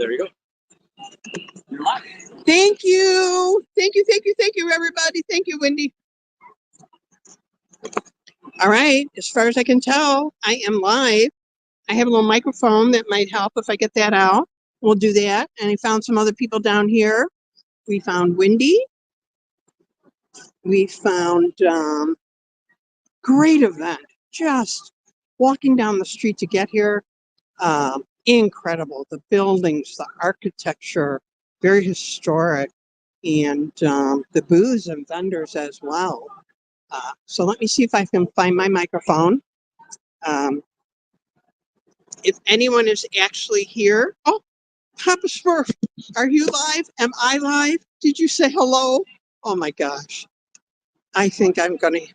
There you go. You're live. Thank you. Thank you, thank you, thank you, everybody. Thank you, Wendy. All right, as far as I can tell, I am live. I have a little microphone that might help if I get that out. We'll do that. And I found some other people down here. We found Wendy. We found great event. Just walking down the street to get here. Incredible. The buildings, the architecture, very historic. And the booths and vendors as well. So let me see if I can find my microphone. If anyone is actually here. Oh, Papa Smurf, are you live? Am I live? Did you say hello? Oh my gosh. I think I'm going to.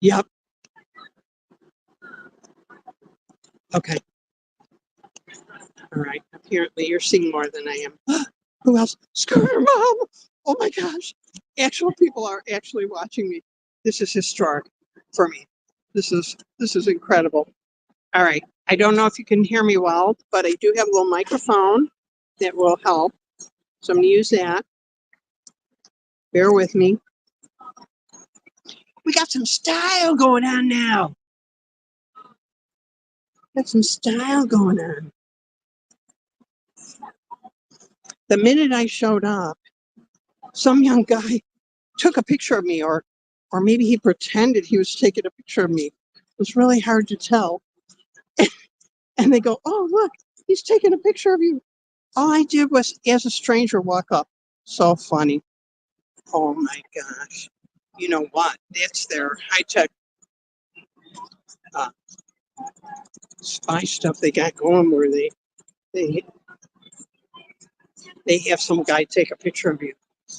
Yep. Okay. All right. Apparently you're seeing more than I am. Who else? Scooter Mom. Oh my gosh. Actual people are actually watching me. This is historic for me. This is incredible. All right. I don't know if you can hear me well, but I do have a little microphone that will help. So I'm going to use that. Bear with me. We got some style going on now. Got some style going on. The minute I showed up, some young guy took a picture of me, or maybe he pretended he was taking a picture of me. It was really hard to tell. And they go, "Oh, look, he's taking a picture of you." All I did was, as a stranger, walk up. So funny. Oh my gosh. You know what? That's their high-tech spy stuff they got going, where they have some guy take a picture of you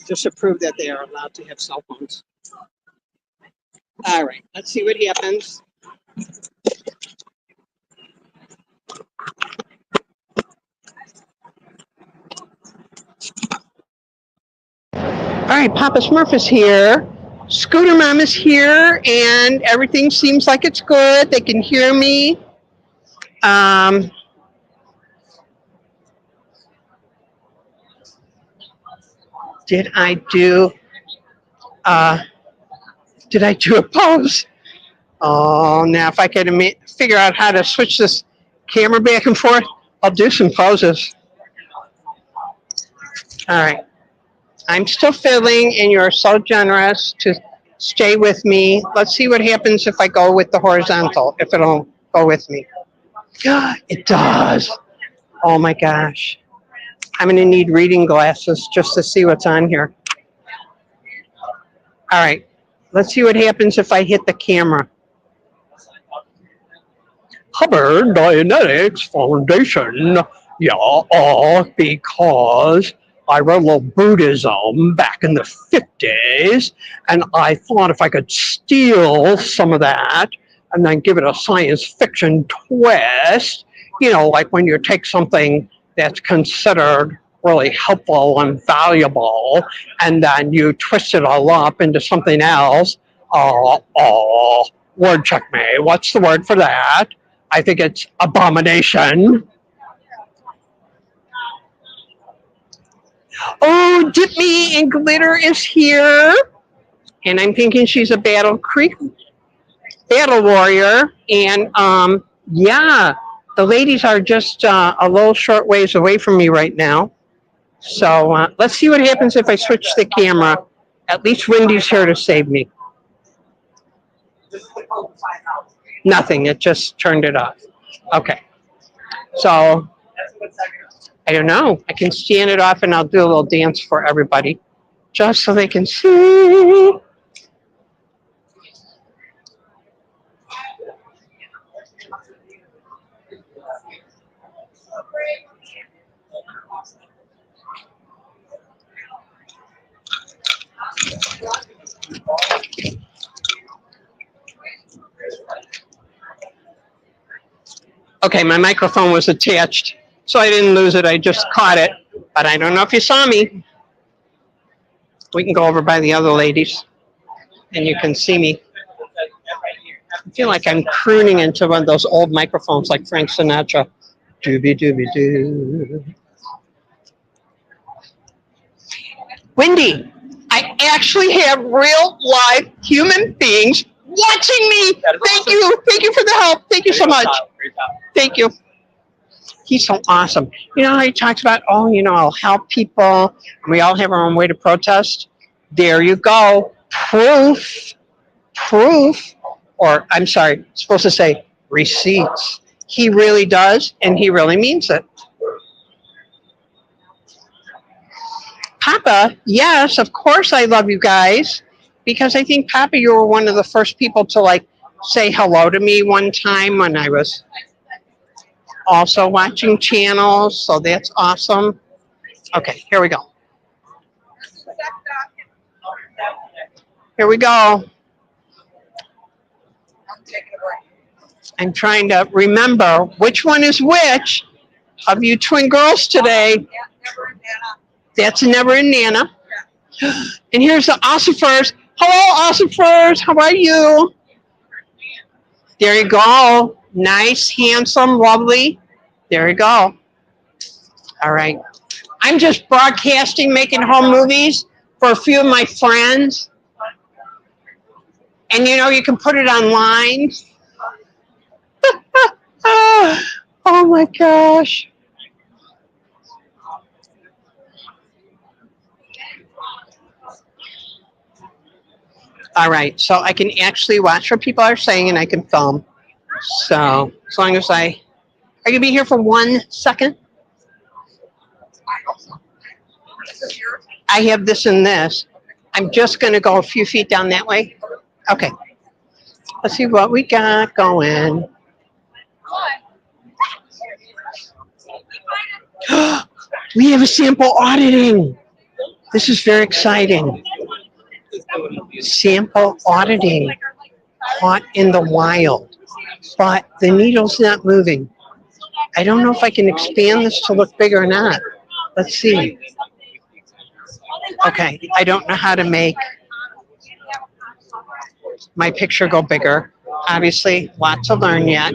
just to prove that they are allowed to have cell phones. All right, let's see what happens. All right, Papa Smurf is here. Scooter Mom is here, and everything seems like it's good. They can hear me. Did I do a pose? Oh, now if I could figure out how to switch this camera back and forth, I'll do some poses. All right. I'm still filling, and you're so generous to stay with me. Let's see what happens if I go with the horizontal, if it'll go with me. Yeah, it does. Oh my gosh. I'm going to need reading glasses just to see what's on here. All right. Let's see what happens if I hit the camera. Hubbard Dianetics Foundation. Yeah, because I read a little Buddhism back in the 50s, and I thought if I could steal some of that and then give it a science fiction twist, you know, like when you take something that's considered really helpful and valuable, and then you twist it all up into something else. Word check me. What's the word for that? I think it's abomination. Oh, Dip Me in Glitter is here. And I'm thinking she's a battle warrior. And yeah, the ladies are just a little short ways away from me right now. So let's see what happens if I switch the camera. At least Wendy's here to save me. Nothing, it just turned it off. Okay. So I don't know. I can stand it off and I'll do a little dance for everybody just so they can see. Okay, my microphone was attached, so I didn't lose it. I just caught it, but I don't know if you saw me. We can go over by the other ladies, and you can see me. I feel like I'm crooning into one of those old microphones like Frank Sinatra. Doobie doobie doo. Wendy, I actually have real live human beings watching me. Thank you. Thank you for the help. Thank you so much. Thank you. He's so awesome. You know how he talks about, oh, you know, I'll help people. We all have our own way to protest. There you go. Proof. Proof. Or, I'm sorry, supposed to say receipts. He really does, and he really means it. Papa, yes, of course I love you guys. Because I think, Papa, you were one of the first people to, like, say hello to me one time when I was also watching channels, so that's awesome. Okay, here we go. Here we go. I'm trying to remember which one is which of you twin girls today. That's Never and Nana. And here's the Ossifers. Hello, Ossifers. How are you? There you go. Nice, handsome, lovely. There you go. All right. I'm just broadcasting, making home movies for a few of my friends. And you know, you can put it online. Oh my gosh. All right, so I can actually watch what people are saying and I can film. So as long as I can be here for 1 second. I have this and this. I'm just going to go a few feet down that way. Okay. Let's see what we got going. We have a sample auditing. This is very exciting. Sample auditing. Caught in the wild. But the needle's not moving. I don't know if I can expand this to look bigger or not. Let's see. Okay, I don't know how to make my picture go bigger. Obviously, lot to learn yet.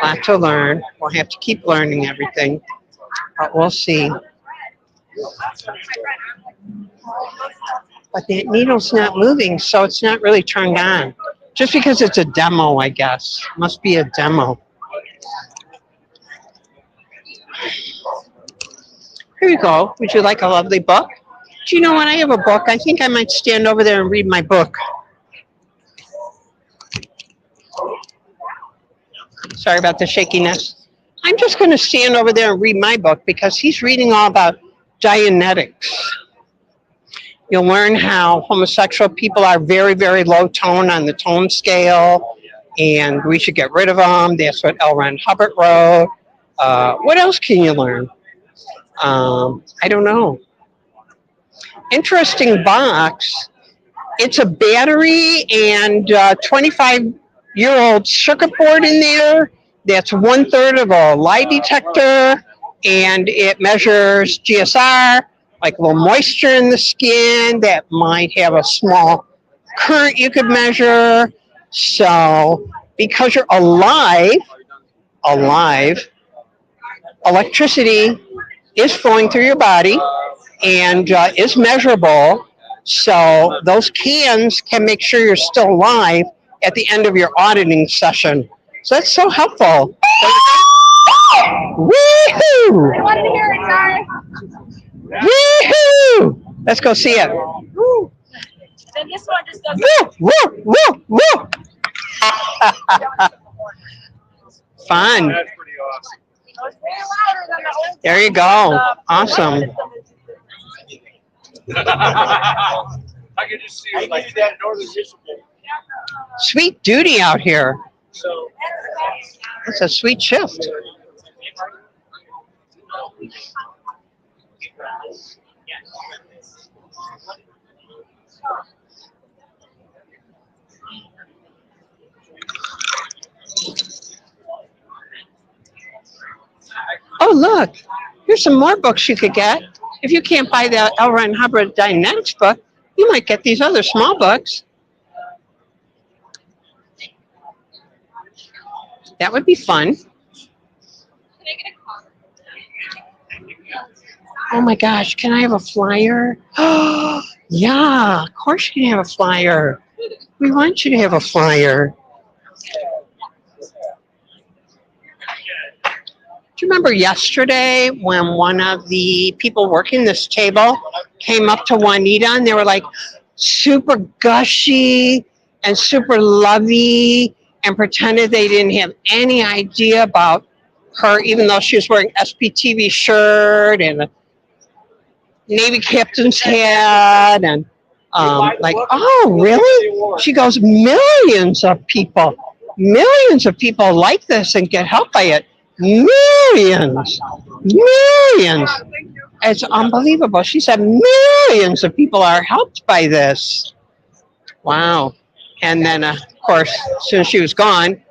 Lot to learn. We'll have to keep learning everything, but we'll see. But that needle's not moving, so it's not really turned on. Just because it's a demo, I guess. Must be a demo. Here you go. Would you like a lovely book? Do you know what? I have a book. I think I might stand over there and read my book. Sorry about the shakiness. I'm just going to stand over there and read my book because he's reading all about Dianetics. You'll learn how homosexual people are very, very low tone on the tone scale, and we should get rid of them. That's what L. Ron Hubbard wrote. What else can you learn? I don't know. Interesting box. It's a battery and 25-year-old circuit board in there. That's 1/3 of a lie detector, and it measures GSR, like a little moisture in the skin that might have a small current you could measure. So because you're alive, electricity is flowing through your body and is measurable. So those cans can make sure you're still alive at the end of your auditing session. So that's so helpful. Woohoo! I wanted to hear it, sorry. Woohoo! Let's go see it. And then this one just goes. Woo! Woo! Woo! Woo! Fun. That's pretty awesome. It's way louder than the old There you go. Awesome. I can just see it like that in Northern Michigan. Sweet duty out here. So It's a sweet shift. Oh, look. Here's some more books you could get. If you can't buy the L. Ron Hubbard Dianetics book, You might get these other small books. That would be fun. Oh my gosh, can I have a flyer? Oh, yeah, of course you can have a flyer. We want you to have a flyer. Do you remember yesterday when one of the people working this table came up to Juanita and they were like super gushy and super lovey and pretended they didn't have any idea about her, even though she was wearing SPTV shirt and a Navy captain's hat and like, oh, really? She goes, millions of people like this and get help by it. Millions. It's unbelievable. She said millions of people are helped by this. Wow. And then, of course, as soon as she was gone,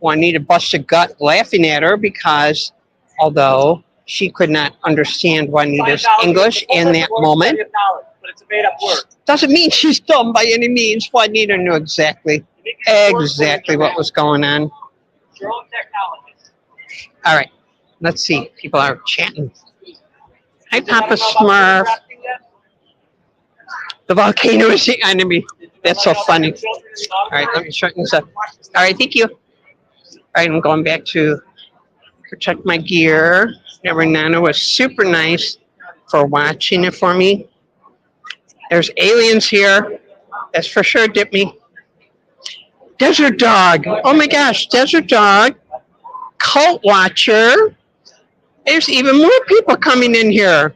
Juanita busted gut laughing at her because although she could not understand Juanita's English in that moment, doesn't mean she's dumb by any means. Juanita knew exactly what was going on. All right, let's see. People are chatting. Hi, Papa Smurf. The volcano is the enemy. That's so funny. All right, let me shorten this up. All right, thank you. All right, I'm going back to protect my gear. Nana was super nice for watching it for me. There's aliens here. That's for sure, Dip Me. Desert Dog. Oh my gosh, Desert Dog. Cult Watcher. There's even more people coming in here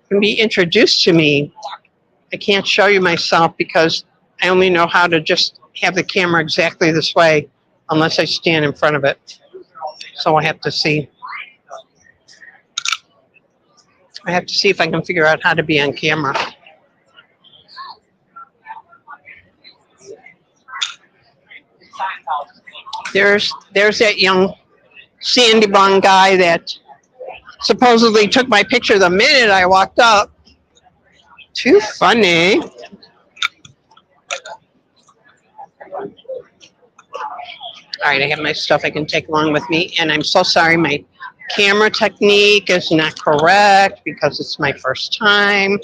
and be introduced to me. I can't show you myself because I only know how to just have the camera exactly this way unless I stand in front of it. So I have to see. I have to see if I can figure out how to be on camera. There's that young Sandy Bun guy that supposedly took my picture the minute I walked up. Too funny. All right, I have my stuff I can take along with me, and I'm so sorry my camera technique is not correct because it's my first time.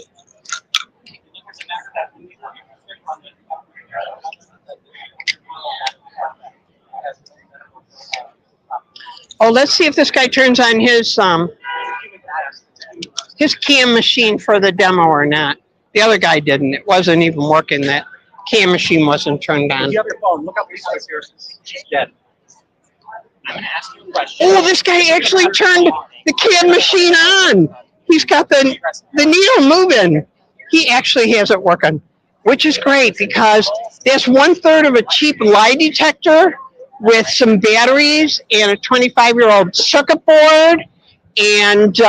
Oh, let's see if this guy turns on his cam machine for the demo or not. The other guy didn't. It wasn't even working. That cam machine wasn't turned on. You have your phone. Look up Lisa's here. She's dead. I'm gonna ask you a question. Oh, this guy actually turned the cam machine on. He's got the needle moving. He actually has it working, which is great because that's 1/3 of a cheap lie detector with some batteries and a 25-year-old circuit board, and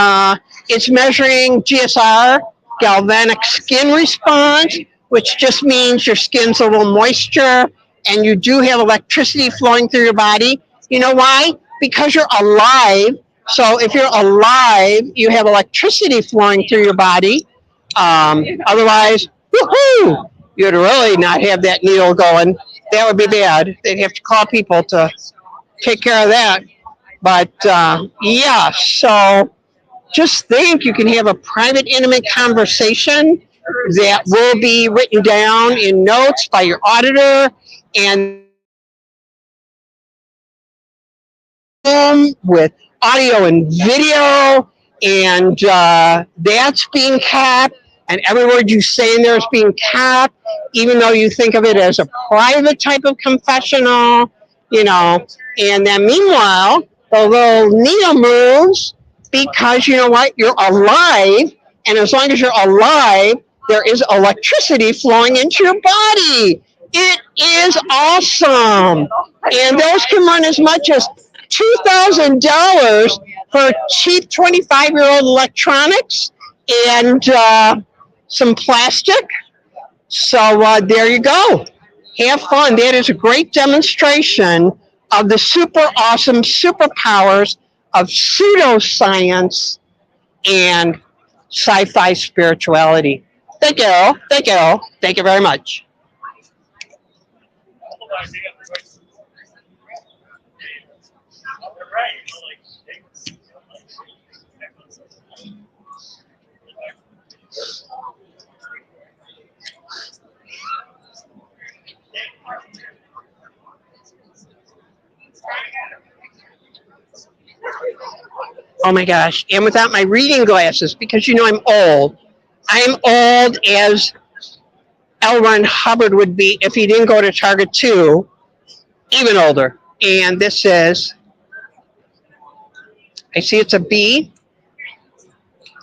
it's measuring GSR, galvanic skin response, which just means your skin's a little moisture and you do have electricity flowing through your body. You know why? Because you're alive. So if you're alive, you have electricity flowing through your body. Otherwise, woohoo, you'd really not have that needle going. That would be bad. They'd have to call people to take care of that. But yeah, so just think you can have a private, intimate conversation that will be written down in notes by your auditor and with audio and video, and that's being kept, and every word you say in there is being kept, even though you think of it as a private type of confessional, you know. And then meanwhile, the little needle moves because you know what? You're alive, and as long as you're alive, there is electricity flowing into your body. It is awesome. And those can run as much as $2,000 for cheap 25-year-old electronics and some plastic. So there you go. Have fun. That is a great demonstration of the super awesome superpowers of pseudoscience and sci-fi spirituality. Thank you. Thank you. Thank you very much. Oh my gosh. And without my reading glasses, because you know I'm old. I'm old as L. Ron Hubbard would be if he didn't go to Target 2, even older. And this is, I see it's a B.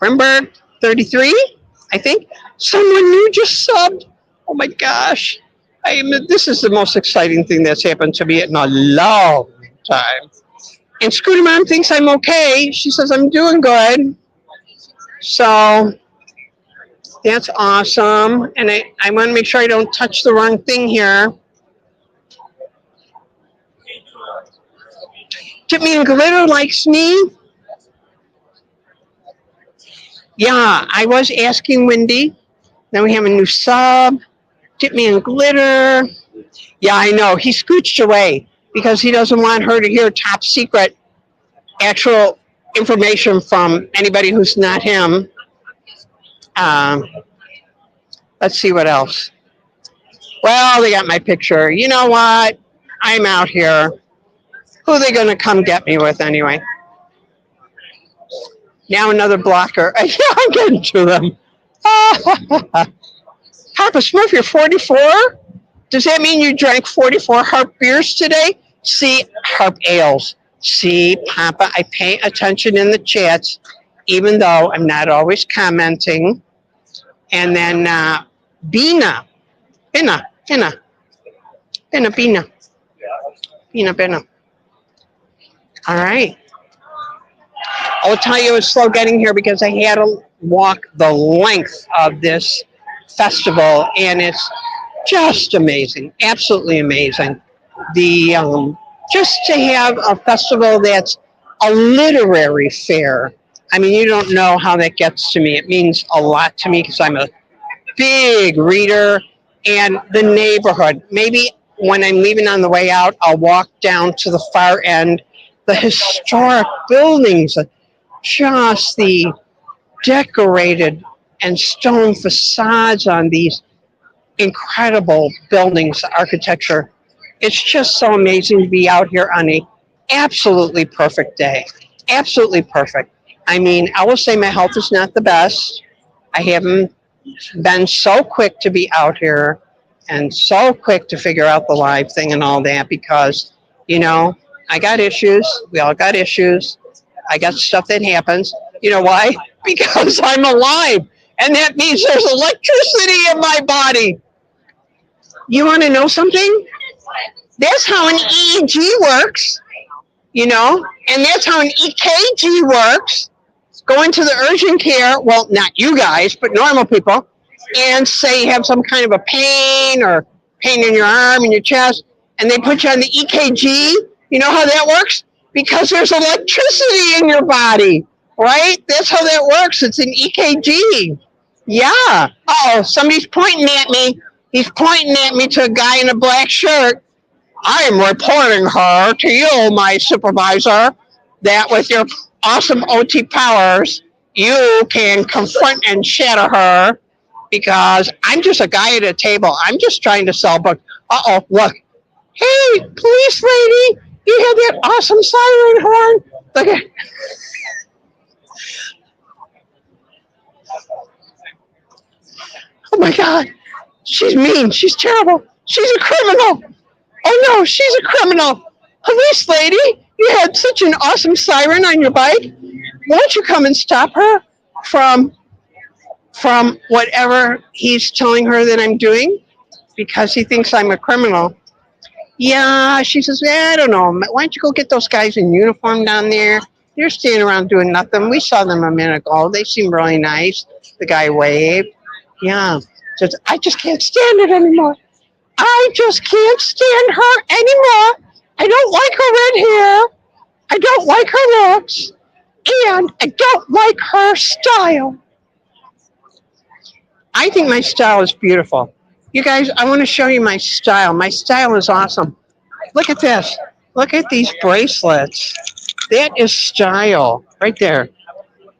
Remember 33, I think. Someone new just subbed. Oh my gosh. This is the most exciting thing that's happened to me in a long time. And Scooter Mom thinks I'm okay. She says I'm doing good. So that's awesome. And I want to make sure I don't touch the wrong thing here. Tiffany and Glitter likes me. Yeah, I was asking Wendy. Then we have a new sub. Tiffany and Glitter. Yeah, I know. He scooched away because he doesn't want her to hear top secret actual information from anybody who's not him. Let's see what else. Well, they got my picture. You know what? I'm out here. Who are they going to come get me with anyway? Now another blocker. Yeah, I'm getting to them. Papa Smurf, you're 44? Does that mean you drank 44 Harp beers today? See, Harp ales. See, Papa, I pay attention in the chats, even though I'm not always commenting. And then Bina. All right. I'll tell you it was slow getting here because I had to walk the length of this festival, and it's just amazing, absolutely amazing. The just to have a festival that's a literary fair. I mean, you don't know how that gets to me. It means a lot to me because I'm a big reader, and the neighborhood. Maybe when I'm leaving on the way out, I'll walk down to the far end. The historic buildings, just the decorated and stone facades on these incredible buildings, architecture. It's just so amazing to be out here on a absolutely perfect day. Absolutely perfect. I mean, I will say my health is not the best. I haven't been so quick to be out here and so quick to figure out the live thing and all that because, you know, I got issues. We all got issues. I got stuff that happens. You know why? Because I'm alive. And that means there's electricity in my body. You want to know something? That's how an EEG works, you know, and that's how an EKG works. Go into the urgent care, well, not you guys, but normal people, and say you have some kind of a pain or pain in your arm, in your chest, and they put you on the EKG. You know how that works? Because there's electricity in your body, right? That's how that works. It's an EKG. Yeah. Uh-oh, somebody's pointing at me. He's pointing at me to a guy in a black shirt. I am reporting her to you, my supervisor, that with your awesome OT powers, you can confront and shatter her because I'm just a guy at a table. I'm just trying to sell books. Uh-oh, look. Hey, police lady, you have that awesome siren horn. Look at Oh my God. She's mean. She's terrible. She's a criminal. Oh no, she's a criminal. Police lady, you had such an awesome siren on your bike. Won't you come and stop her from whatever he's telling her that I'm doing? Because he thinks I'm a criminal. Yeah, she says, I don't know. Why don't you go get those guys in uniform down there? They're standing around doing nothing. We saw them a minute ago. They seem really nice. The guy waved. Yeah. Says, I just can't stand it anymore. I just can't stand her anymore. I don't like her red hair. I don't like her looks. And I don't like her style. I think my style is beautiful. You guys, I want to show you my style. My style is awesome. Look at this. Look at these bracelets. That is style right there.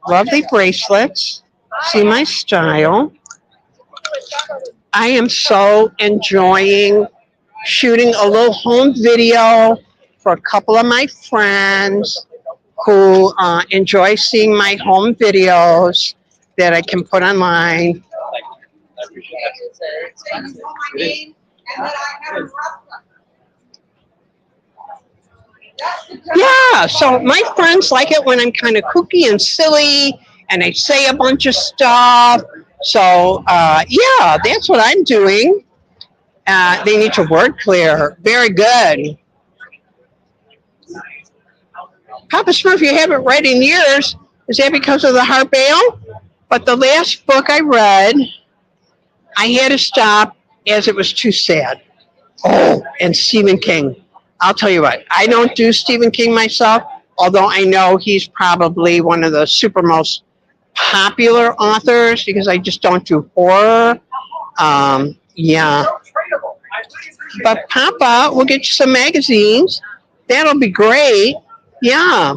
Lovely bracelets. See my style. I am so enjoying shooting a little home video for a couple of my friends who enjoy seeing my home videos that I can put online. Yeah, so my friends like it when I'm kind of kooky and silly and I say a bunch of stuff. So, yeah, that's what I'm doing. They need to word clear. Very good. Papa Smurf, you haven't read in years. Is that because of the heart bale? But the last book I read, I had to stop as it was too sad. Oh, and Stephen King. I'll tell you what, I don't do Stephen King myself, although I know he's probably one of the super most popular authors because I just don't do horror. Yeah. But Papa, we'll get you some magazines. That'll be great. Yeah.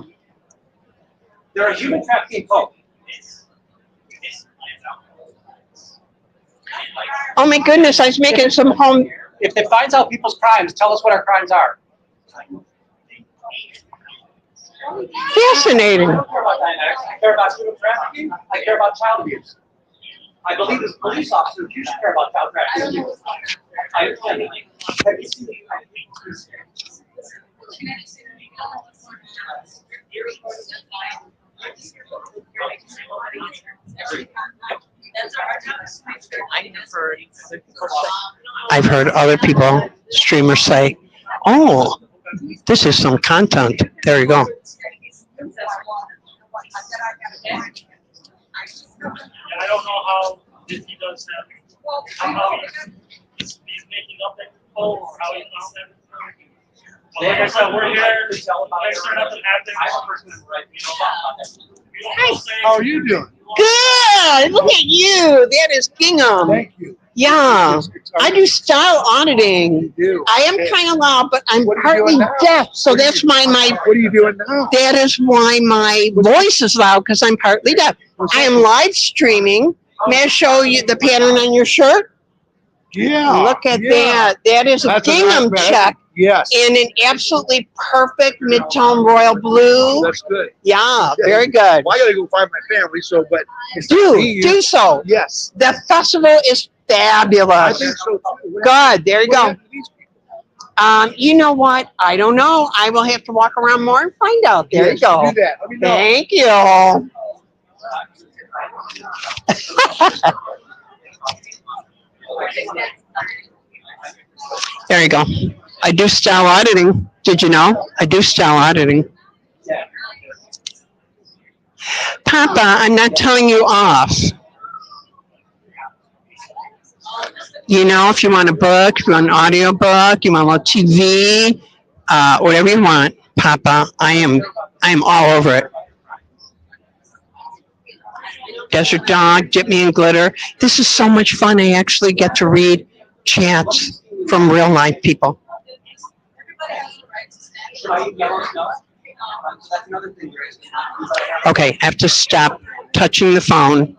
They're a human trafficking cult. Oh my goodness, I was making some home. If it finds out people's crimes, tell us what our crimes are. Fascinating. I don't care about Dianetics. I care about human trafficking. I care about child abuse. I believe as police officers, you should care about child trafficking. I understand that. Have you seen I've heard other people, streamers say, oh, this is some content. There you go. And I don't know how Disney does that. How he's making up that info or how he found that info. Well, like I said, we're here. Make sure nothing happens. Hi. How are you doing? Good. Look at you. That is gingham. Thank you. Yeah. I do style auditing. You do. I am kind of loud, but I'm What are you partly doing now? deaf, so that's why my What are you doing now? that is why my voice is loud because I'm partly deaf. I am live streaming. May I show you the pattern on your shirt? Yeah. Look at yeah. that. That is a That's gingham nice- check Yes. in an absolutely perfect mid-tone royal blue. That's good. Yeah, very good. Well, I gotta go find my family. So, but it's Do so. Yes. The festival is I fabulous. think so. Too. Good. There you What go. happened to these people? You know what? I don't know. I will have to walk around more and find out. There Yes, you go. Do that. Let me know. Thank you. There you go. I do style auditing. Did you know? I do style auditing. Papa, I'm not telling you off. You know, if you want a book, if you want an audio book, you want a little TV, whatever you want, Papa, I am all over it. Desert Dog, Dip Me in Glitter. This is so much fun. I actually get to read chats from real life people. Okay, I have to stop touching the phone.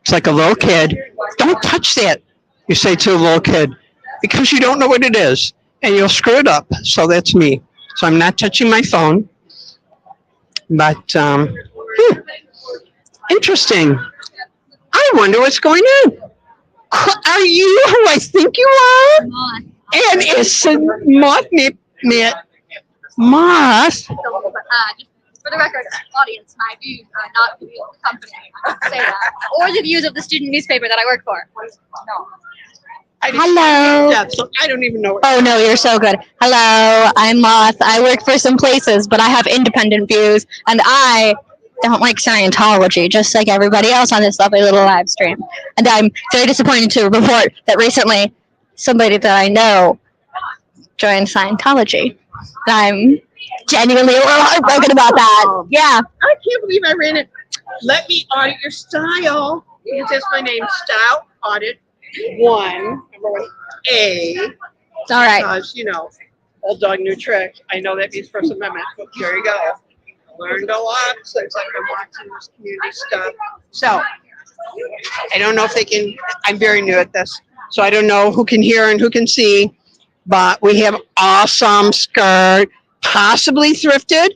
It's like a little kid. Don't touch that, you say to a little kid, because you don't know what it is, and you'll screw it up. So that's me. So I'm not touching my phone. But, interesting. I wonder what's going on. Are you who I think you are? And it's a moth. Moth. For the record, audience, my views are not the views of the company. I say that. Or the views of the student newspaper that I work for. No. Hello. Yeah, so I don't even know what. Oh no, you're so good. Hello, I'm Moth. I work for some places, but I have independent views, and I don't like Scientology, just like everybody else on this lovely little live stream. And I'm very disappointed to report that recently somebody that I know joined Scientology. And I'm genuinely a little heartbroken about that. Yeah. I can't believe I ran it. Let me audit your style. You can test my name, Style Audit 1, A. All right. Because, you know, old dog, new trick. I know that means First Amendment, but there you go. Learned a lot since I've been watching this community stuff. So, I don't know if they can, I'm very new at this, so I don't know who can hear and who can see, but we have awesome skirt, possibly thrifted.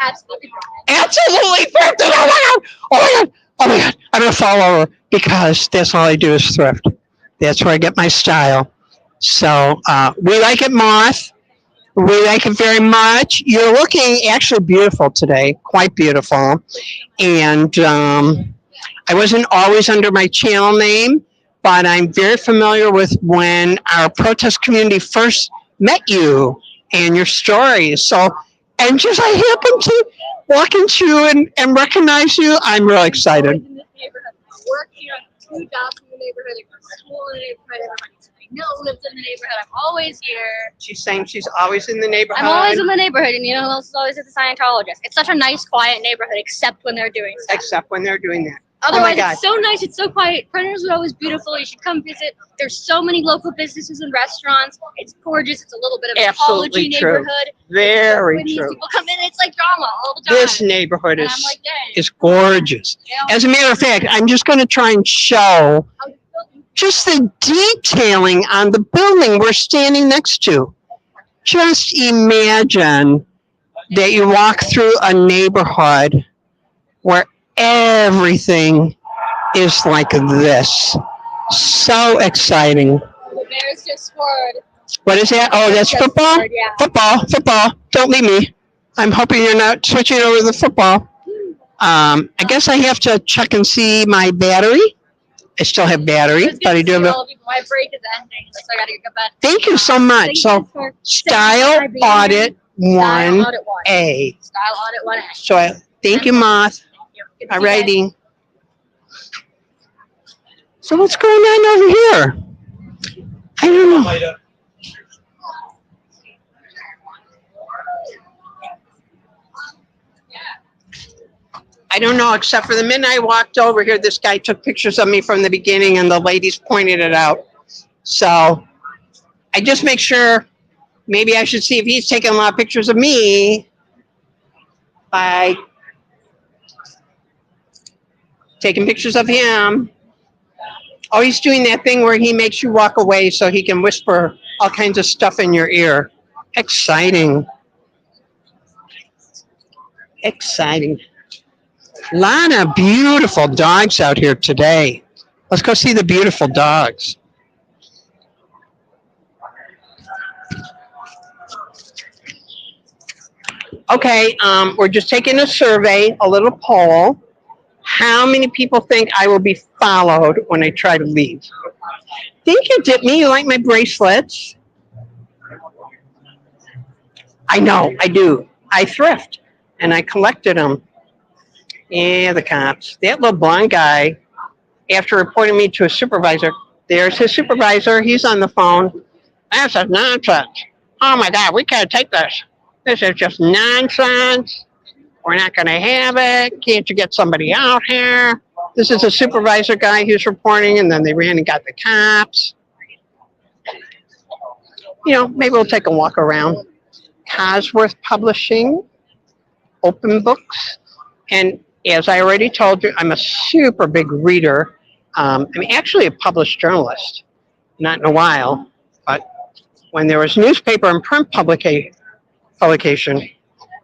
Absolutely. Absolutely thrifted. Oh my God. Oh my God. Oh my God. I'm going to fall over because that's all I do is thrift. That's where I get my style. So, we like it, Moth. We like it very much. You're looking actually beautiful today, quite beautiful. And I wasn't always under my channel name, but I'm very familiar with when our protest community first met you and your stories. So, and just I happen to walk into you and recognize you. I'm really excited. In this neighborhood. I work here. I have 2 jobs in the neighborhood. I go to school in the neighborhood. Everybody I know lives in the neighborhood. I'm always here. She's saying she's always in the neighborhood. I'm always in the neighborhood, and you know who else is always at the Scientologist? It's such a nice, quiet neighborhood, except when they're doing stuff. Except when they're doing that. Otherwise, oh my God. it's so nice. It's so quiet. Printers are always beautiful. You should come visit. There's so many local businesses and restaurants. It's gorgeous. It's a little bit of an Absolutely ecology true. neighborhood. Very When these true. people come in, it's like drama all the time. This neighborhood and I'm like, dang. is gorgeous. You know, As a matter of fact, I'm just going to try and show how this building- just the detailing on the building we're standing next to. Just imagine that you walk through a neighborhood where everything is like this. So exciting. The Bears just scored. What is that? Oh, that's Just football? scored, yeah. Football. Don't leave me. I'm hoping you're not switching over to the football. I guess I have to check and see my battery. I still have battery, It's good but I to do see have a... all of you. My break is ending, so I gotta get back. Thank you so much. Thank So, you for Style being Audit Style 1A. Audit 1. Style Audit 1A. So, thank you, Moth. Thank you. Good to see you guys. Alrighty. So, what's going on over here? I don't know. I don't know, except for the minute I walked over here, this guy took pictures of me from the beginning and the ladies pointed it out. So I just make sure, maybe I should see if he's taking a lot of pictures of me by taking pictures of him. Oh, he's doing that thing where he makes you walk away so he can whisper all kinds of stuff in your ear. Exciting. Exciting. A lot of beautiful dogs out here today. Let's go see the beautiful dogs. Okay, we're just taking a survey, a little poll. How many people think I will be followed when I try to leave? Thank you, Ditney. You like my bracelets? I know, I do. I thrift, and I collected them. Yeah, the cops. That little blonde guy, after reporting me to a supervisor, there's his supervisor. He's on the phone. That's just nonsense. Oh my God, we can't take this. This is just nonsense. We're not going to have it. Can't you get somebody out here? This is a supervisor guy who's reporting, and then they ran and got the cops. You know, maybe we'll take a walk around. Cosworth Publishing, Open Books, and as I already told you, I'm a super big reader. I'm actually a published journalist. Not in a while, but when there was newspaper and print publication,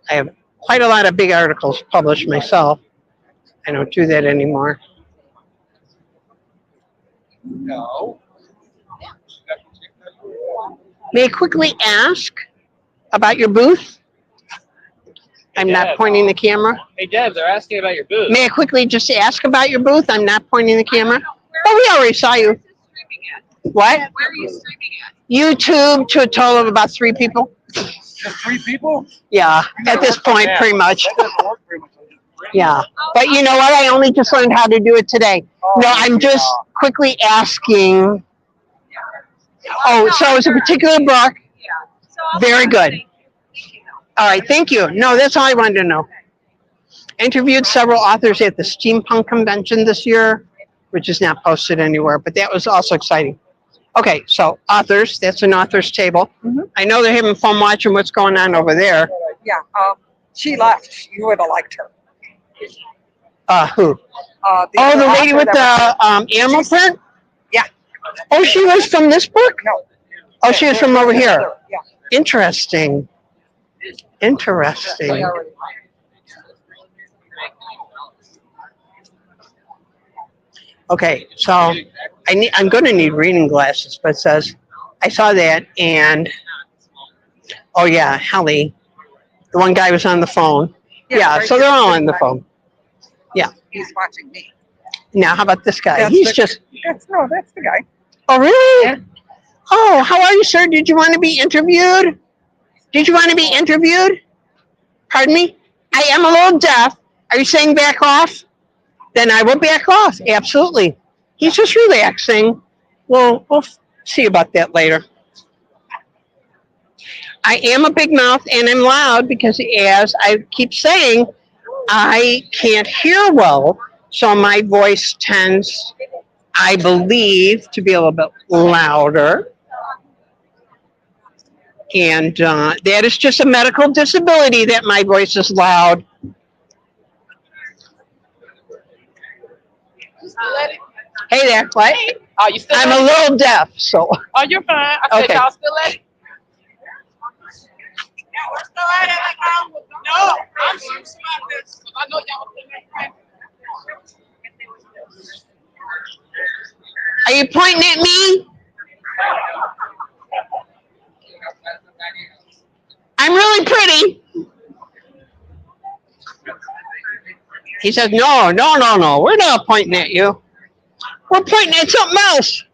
I have quite a lot of big articles published myself. I don't do that anymore. No. May I quickly ask about your booth? I'm not pointing the camera. Hey, Deb, they're asking about your booth. May I quickly just ask about your booth? I'm not pointing the camera. Oh, we already saw you. What? Where are you streaming at? YouTube to a total of about 3 people. Just 3 people? Yeah, at this point, pretty much. That doesn't work very much. Yeah. But you know what? I only just learned how to do it today. No, I'm just quickly asking. Oh, so it's a particular book. Yeah. So I'll Very good. Thank you. All right, thank you. No, that's all I wanted to know. Interviewed several authors at the Steampunk Convention this year. which is not posted anywhere, but that was also exciting. Okay, so authors, that's an author's table. I know they're having fun watching what's going on over there. Yeah, she left. You would have liked her. Who? The Oh, the author lady with that the animal print? Yeah. Oh, she was from this book? No. Oh, she was from over here. Yeah. Interesting. Interesting. Okay, so I'm going to need reading glasses, but it says, I saw that, and, oh yeah, Hallie, the one guy was on the phone. Yeah, right so here, they're all on sitting the by phone. me. Yeah. He's watching me. Now, how about this guy? That's He's the- just, That's the guy. oh, really? Yeah. Oh, how are you, sir? Did you want to be interviewed? Did you want to be interviewed? Pardon me? I am a little deaf. Are you saying back off? Then I will back off. Absolutely. He's just relaxing. We'll see about that later. I am a big mouth and I'm loud because, as I keep saying, I can't hear well. So my voice tends, I believe, to be a little bit louder. And that is just a medical disability that my voice is loud. Hey there, what? Are you still I'm at a it? little deaf, so. Oh, you're fine. I said, Okay. y'all still at it? No, I'm sure about this. I know y'all still at it. Are you pointing at me? I'm really pretty. He says, no, we're not pointing at you. We're pointing at something else.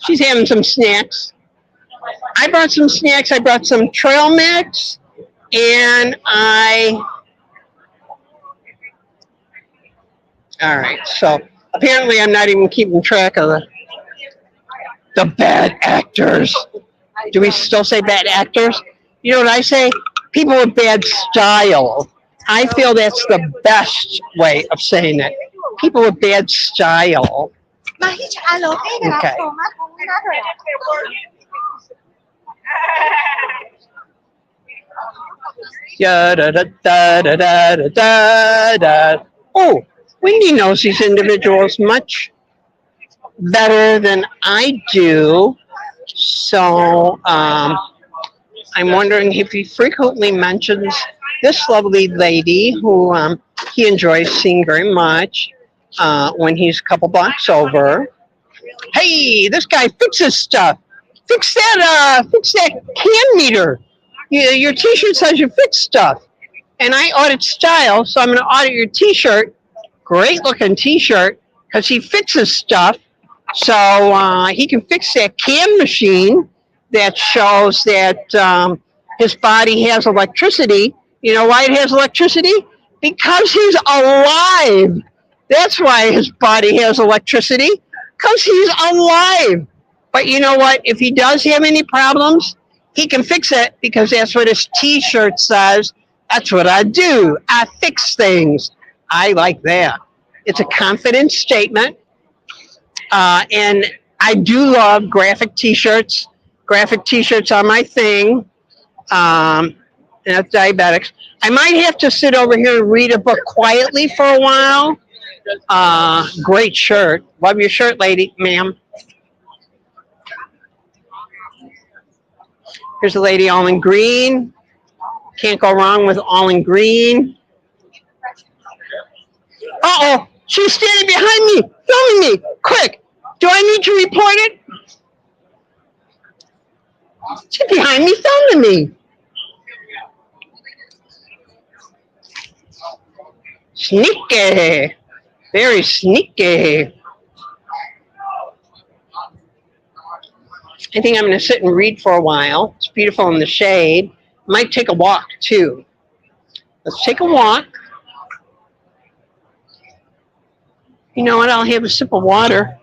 She's having some snacks. I brought some snacks. I brought some trail mix, and all right, so apparently I'm not even keeping track of the bad actors. Do we still say bad actors? You know what I say? People with bad style. I feel that's the best way of saying it. People with bad style. Okay. Da, da, da, da, da, da, da, da. Oh, Wendy knows these individuals much better than I do. So I'm wondering if he frequently mentions this lovely lady who he enjoys seeing very much when he's a couple blocks over. Hey, this guy fixes stuff. Fix that can meter. Your t-shirt says you fix stuff. And I audit style, so I'm going to audit your t-shirt. Great looking t-shirt, because he fixes stuff. So he can fix that can machine that shows that his body has electricity. You know why it has electricity? Because he's alive. That's why his body has electricity, because he's alive. But you know what? If he does have any problems, he can fix it, because that's what his t-shirt says. That's what I do. I fix things. I like that. It's a confident statement. And I do love graphic t-shirts. Graphic t-shirts are my thing. And that's Dianetics. I might have to sit over here and read a book quietly for a while. Great shirt. Love your shirt, lady, ma'am. Here's a lady all in green. Can't go wrong with all in green. Uh-oh, she's standing behind me, filming me. Quick, do I need to report it? She's behind me, filming me. Sneaky, very sneaky. I think I'm going to sit and read for a while. It's beautiful in the shade. Might take a walk, too. Let's take a walk. You know what? I'll have a sip of water.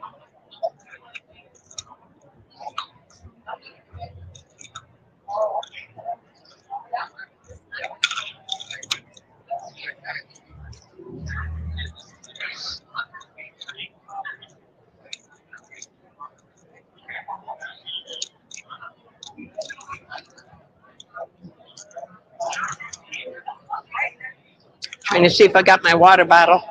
Trying to see if I got my water bottle.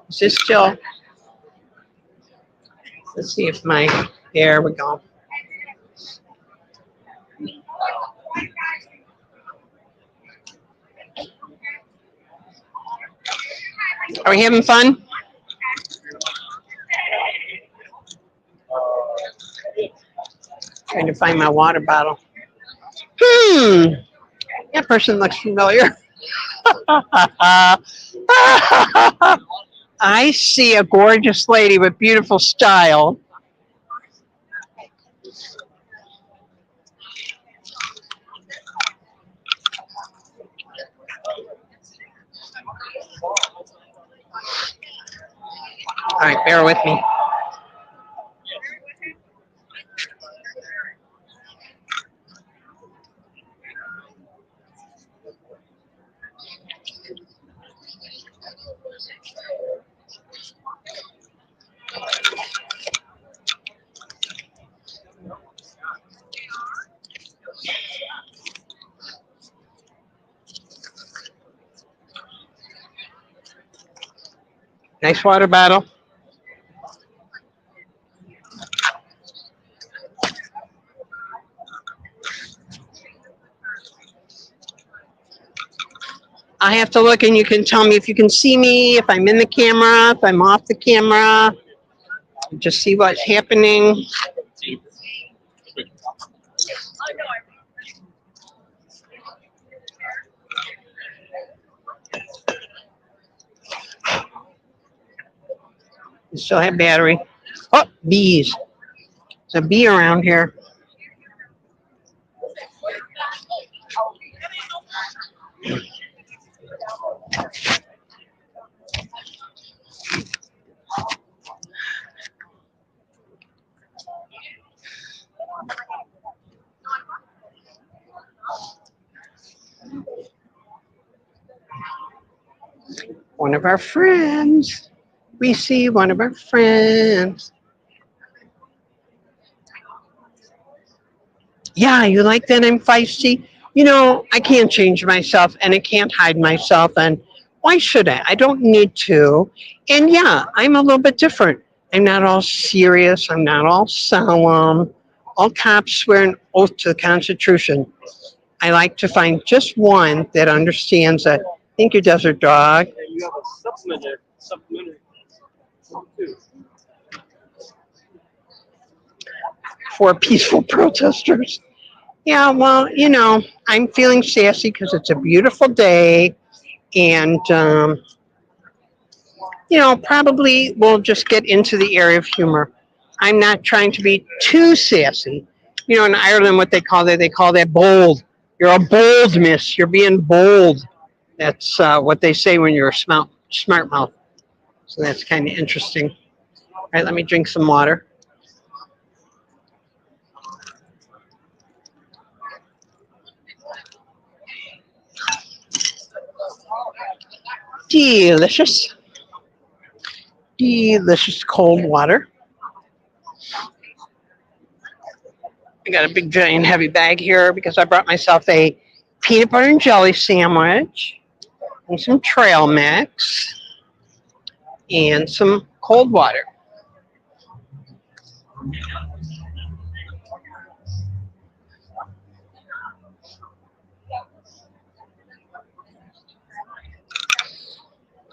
Is this still? Let's see if my, there we go. Are we having fun? Trying to find my water bottle. That person looks familiar. I see a gorgeous lady with beautiful style. All right, bear with me. Nice water bottle. I have to look and you can tell me if you can see me, if I'm in the camera, if I'm off the camera. Just see what's happening. You still have battery. Oh, bees. There's a bee around here. One of our friends. We see one of our friends. Yeah, you like that I'm feisty? You know, I can't change myself and I can't hide myself, and why should I? I don't need to. And yeah, I'm a little bit different. I'm not all serious. I'm not all solemn. All cops swear an oath to the Constitution. I like to find just one that understands that. Thank you, Desert Dog. And you have a supplementary too. For peaceful protesters. Yeah, well, you know, I'm feeling sassy because it's a beautiful day, and you know, probably we'll just get into the area of humor. I'm not trying to be too sassy. You know, in Ireland, what they call that bold. You're a bold miss. You're being bold. That's what they say when you're a smart mouth. So that's kind of interesting. All right, let me drink some water. Delicious. Delicious cold water. I got a big giant heavy bag here because I brought myself a peanut butter and jelly sandwich and some trail mix and some cold water.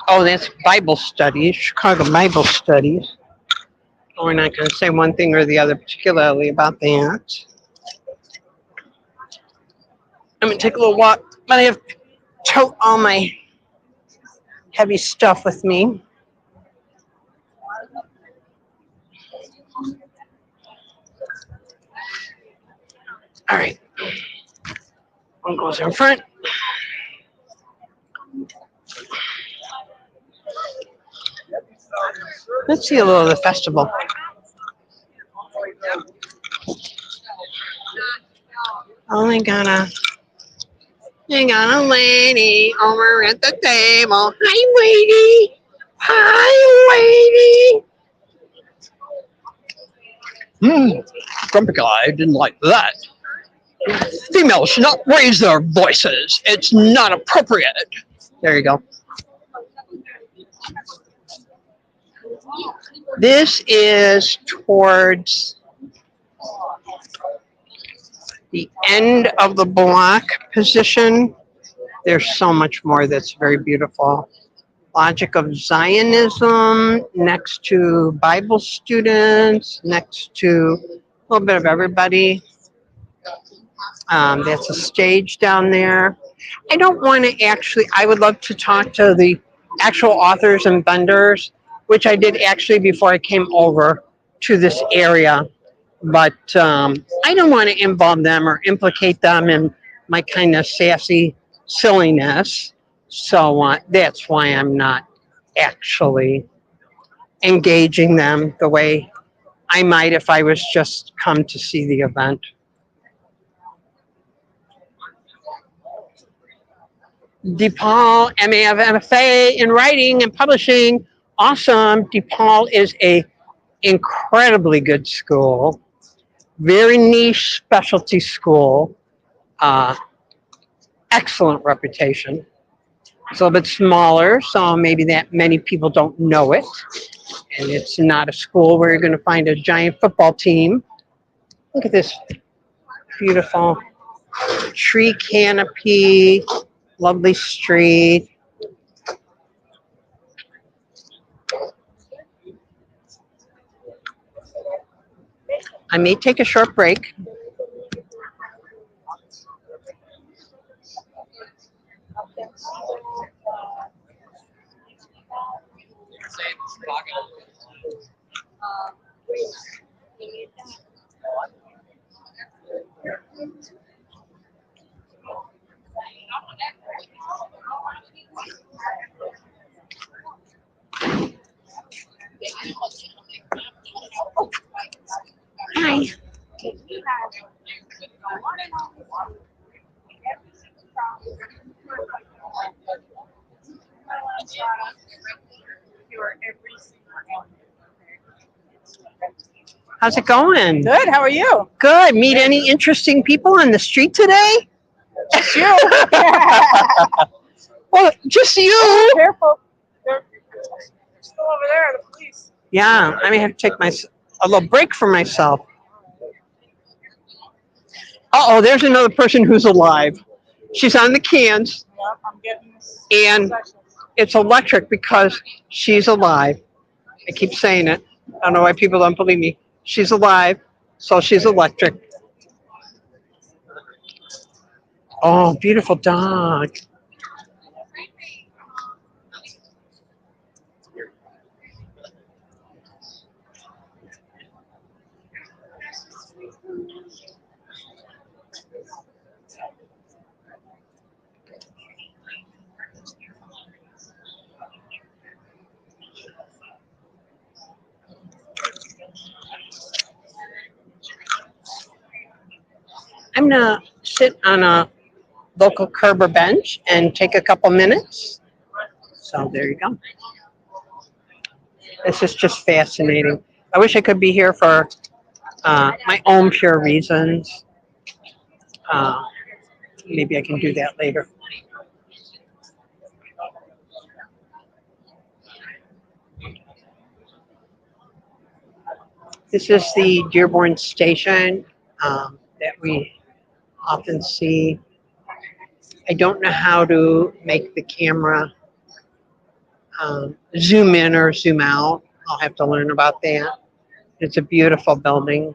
Oh, that's Bible studies, Chicago Bible studies. We're not going to say one thing or the other particularly about that. I'm going to take a little walk, but I have to tote all my heavy stuff with me. All right. One goes in front. Let's see a little of the festival. Oh, they got a lady over at the table. Hi, lady. Hi, lady. Grumpy guy didn't like that. Females should not raise their voices. It's not appropriate. There you go. This is towards the end of the block position. There's so much more that's very beautiful. Logic of Zionism, next to Bible students, next to a little bit of everybody. That's a stage down there. I don't want to actually, I would love to talk to the actual authors and vendors, which I did actually before I came over to this area. But I don't want to involve them or implicate them in my kind of sassy silliness. So that's why I'm not actually engaging them the way I might if I was just come to see the event. DePaul, MFA in writing and publishing. Awesome. DePaul is a incredibly good school, very niche specialty school, excellent reputation. It's a little bit smaller, so maybe that many people don't know it. And it's not a school where you're going to find a giant football team. Look at this beautiful tree canopy, lovely street. I may take a short break. Hi. How's it going? Good. How are you? Good. Meet any interesting people on the street today? Just you. Well, just you. Careful. They're still over there. The police. Yeah, I may have to take a little break for myself. Uh-oh, there's another person who's alive. She's on the cans, Yep, I'm getting this. and it's electric because she's alive. I keep saying it. I don't know why people don't believe me. She's alive, so she's electric. Oh, beautiful dog. I'm gonna sit on a local curb or bench and take a couple minutes. So there you go. This is just fascinating. I wish I could be here for my own pure reasons. Maybe I can do that later. This is the Dearborn Station that we often see. I don't know how to make the camera zoom in or zoom out. I'll have to learn about that. It's a beautiful building.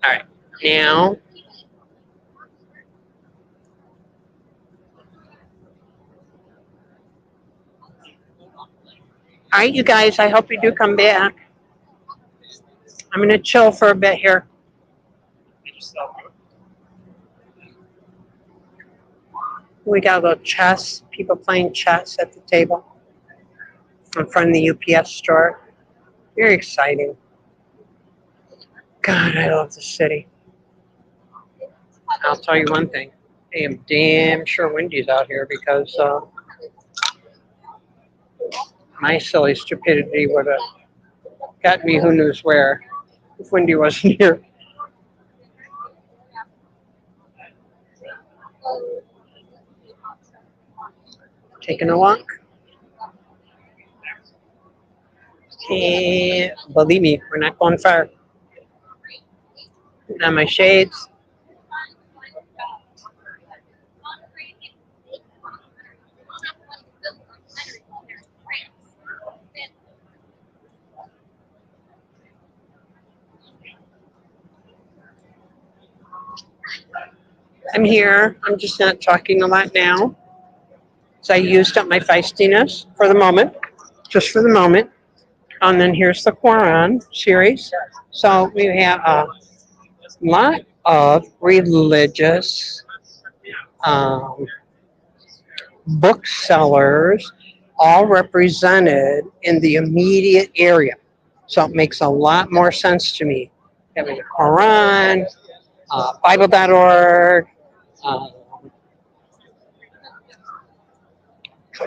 All right, now All right, you guys, I hope you do come back. I'm going to chill for a bit here. We got a little chess, people playing chess at the table in front of the UPS store. Very exciting. God, I love the city. I'll tell you one thing. I am damn sure Wendy's out here because my silly stupidity would have got me who knows where if Wendy wasn't here. Taking a walk. And believe me, we're not going far. Putting on my shades. I'm here. I'm just not talking a lot now. So I used up my feistiness for the moment, just for the moment. And then here's the Quran series. So we have a lot of religious booksellers, all represented in the immediate area. So it makes a lot more sense to me. Having the Quran, Bible.org,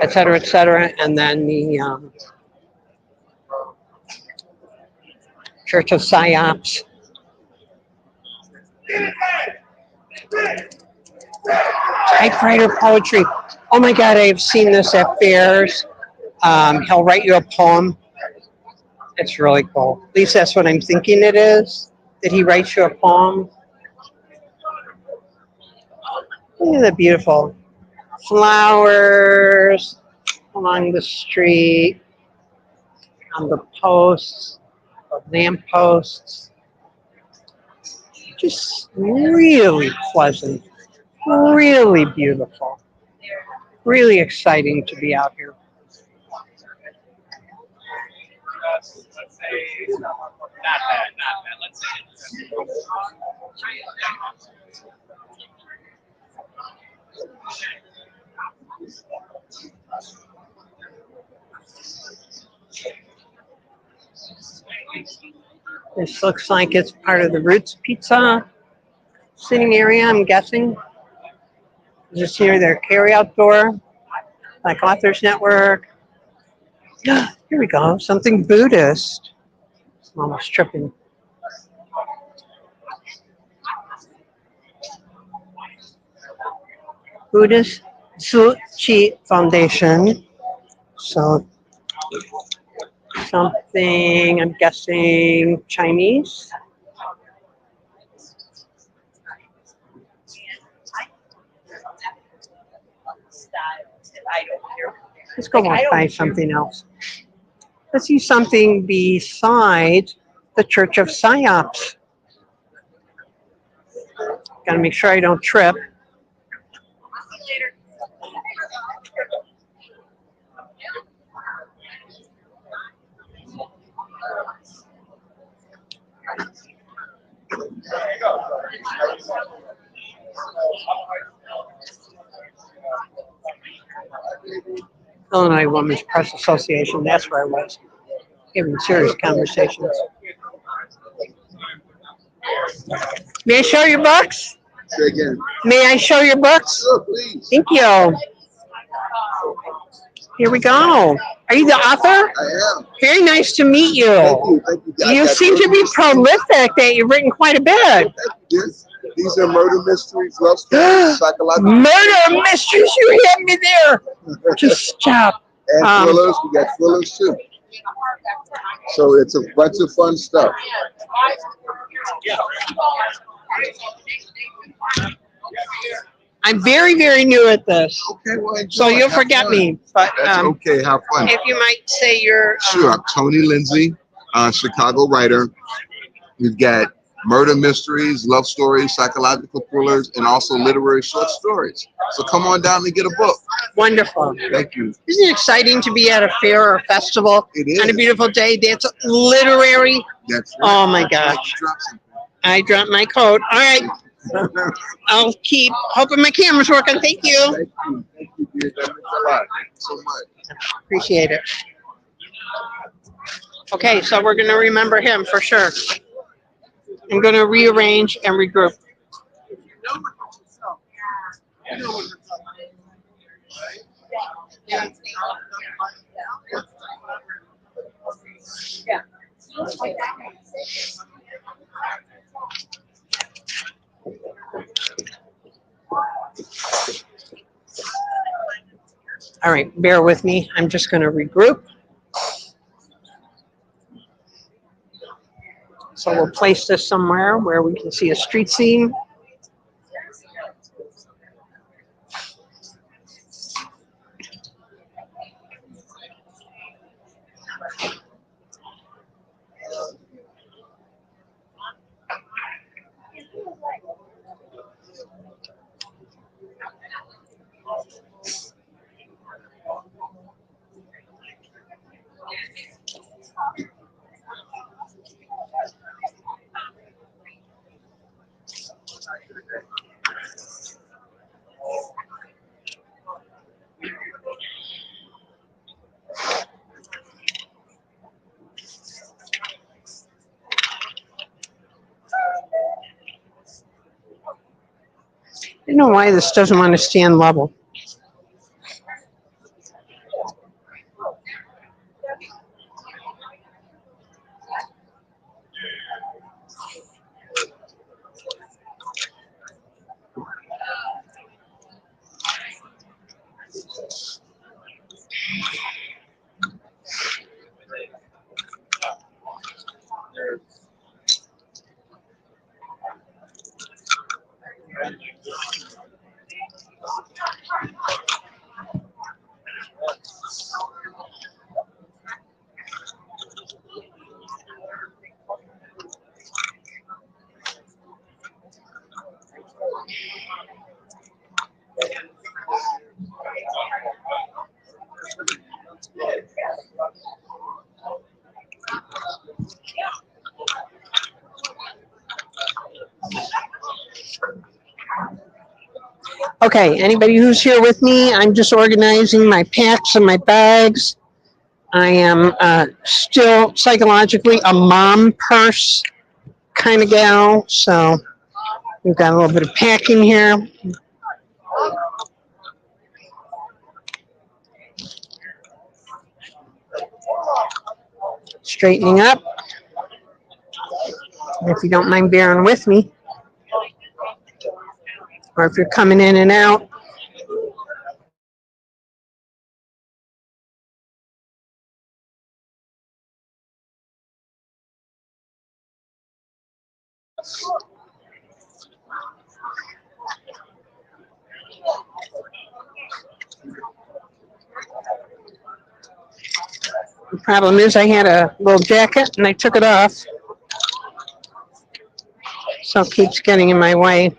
et cetera, and then the Church of Psyops. Typewriter poetry. Oh my God, I've seen this at fairs. He'll write you a poem. It's really cool. At least that's what I'm thinking it is. That he writes you a poem. Look at the beautiful flowers along the street, on the posts, the lamp posts. Just really pleasant, really beautiful, really exciting to be out here. This looks like it's part of the Roots Pizza sitting area, I'm guessing. Just near their carry-out door, like Authors Network. Here we go, something Buddhist. I'm almost tripping. Buddhist Tzu Chi Foundation. So something, I'm guessing, Chinese. Let's go walk by something else. Let's see something besides the Church of Psyops. Gotta make sure I don't trip. Illinois Women's Press Association, that's where I was, having serious conversations. May I show your books? Say again. May I show your books? Sure, please. Thank you. Here we go. Are you the author? I am. Very nice to meet you. Thank you. You seem to be prolific, that you've written quite a bit. Yes. These are murder mysteries, love stories, psychological. Murder mysteries, you had me there. Just stop. And thrillers, we got thrillers too. So it's a bunch of fun stuff. I'm very, very new at this. Okay, well, enjoy. So you'll Have forget fun. me. But That's okay, have fun. if you might say your... Sure, I'm Tony Lindsay, Chicago writer. We've got murder mysteries, love stories, psychological thrillers, and also literary short stories. So come on down and get a book. Wonderful. Thank you. Isn't it exciting to be at a fair or a festival It on a is. beautiful day? That's literary. That's Oh right. my gosh. Drop something. I dropped my coat. All right. I'll keep hoping my camera's working. Thank you. Thank you. Thank you, dear. That means a lot. Thank you so much. Appreciate it. Okay, so we're going to remember him for sure. I'm going to rearrange and regroup. All right, bear with me. I'm just going to regroup. So we'll place this somewhere where we can see a street scene. I don't know why this doesn't want to stand level. Okay, anybody who's here with me, I'm just organizing my packs and my bags. I am still psychologically a mom purse kind of gal, so we've got a little bit of packing here. Straightening up. If you don't mind bearing with me, or if you're coming in and out. The problem is I had a little jacket and I took it off, so it keeps getting in my way.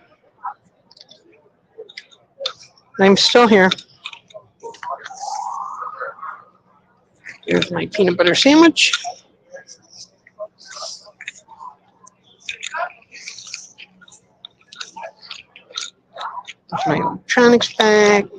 I'm still here. Here's my peanut butter sandwich. There's my electronics bag.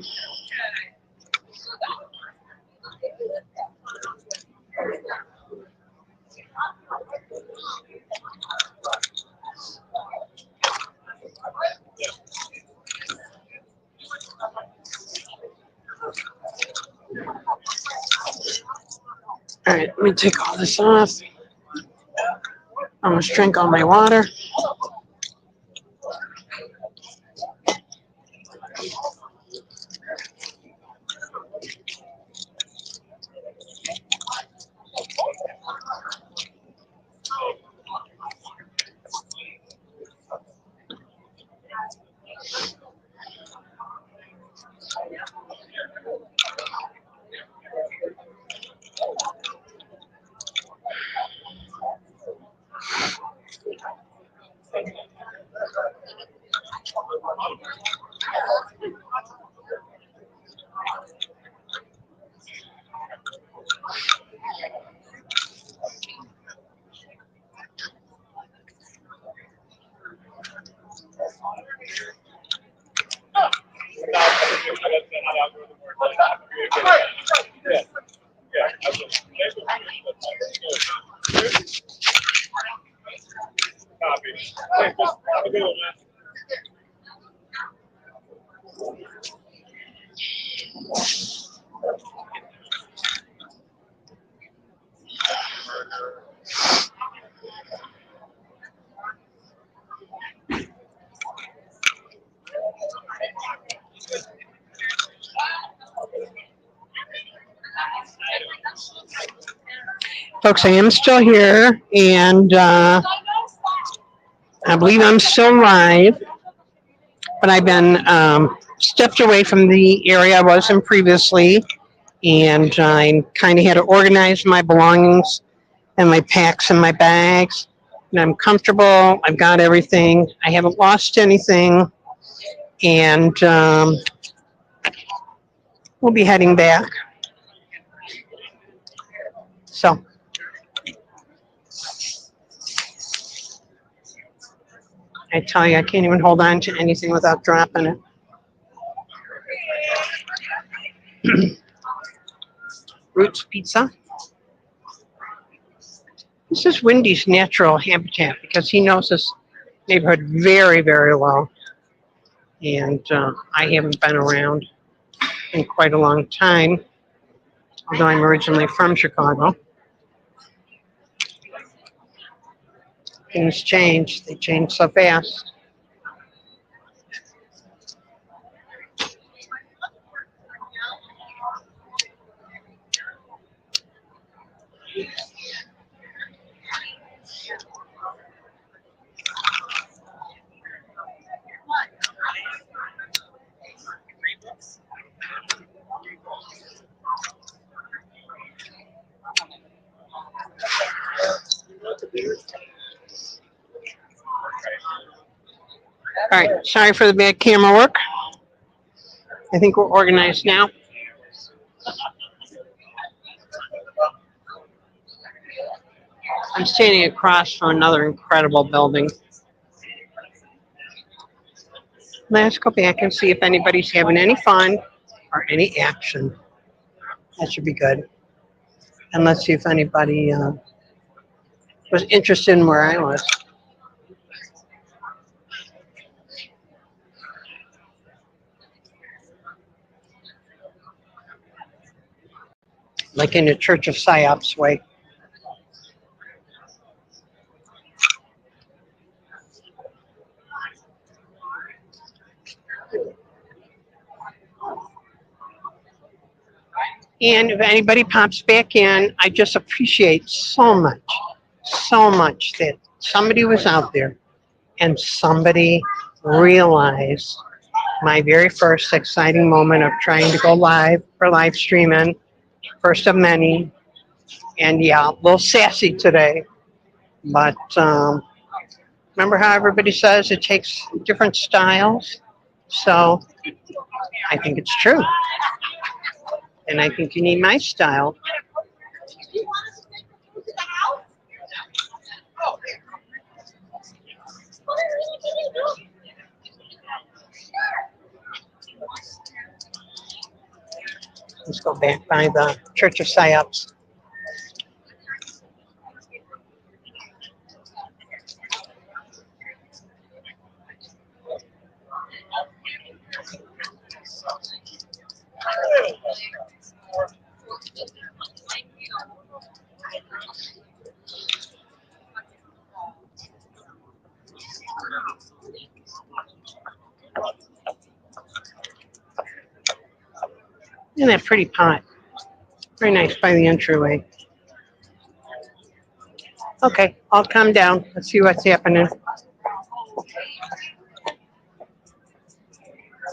All right, let me take all this off. Almost drank all my water. Folks, I am still here, and I believe I'm still live, but I've been stepped away from the area I was in previously, and I kind of had to organize my belongings and my packs and my bags, and I'm comfortable. I've got everything. I haven't lost anything, and we'll be heading back. So. I tell you, I can't even hold on to anything without dropping it. Roots Pizza. This is Wendy's natural habitat because he knows this neighborhood very, very well. And I haven't been around in quite a long time, although I'm originally from Chicago. Things change. They change so fast. All right, sorry for the bad camera work. I think we're organized now. I'm standing across from another incredible building. Let's go back and see if anybody's having any fun or any action. That should be good. And let's see if anybody was interested in where I was. Like in the Church of Psyops way. And if anybody pops back in, I just appreciate so much that somebody was out there and somebody realized my very first exciting moment of trying to go live for live streaming, first of many. And yeah, a little sassy today, but remember how everybody says it takes different styles? So I think it's true. And I think you need my style. Let's go back by the Church of Psyops. Isn't that pretty pot? Very nice by the entryway. Okay, I'll calm down. Let's see what's happening.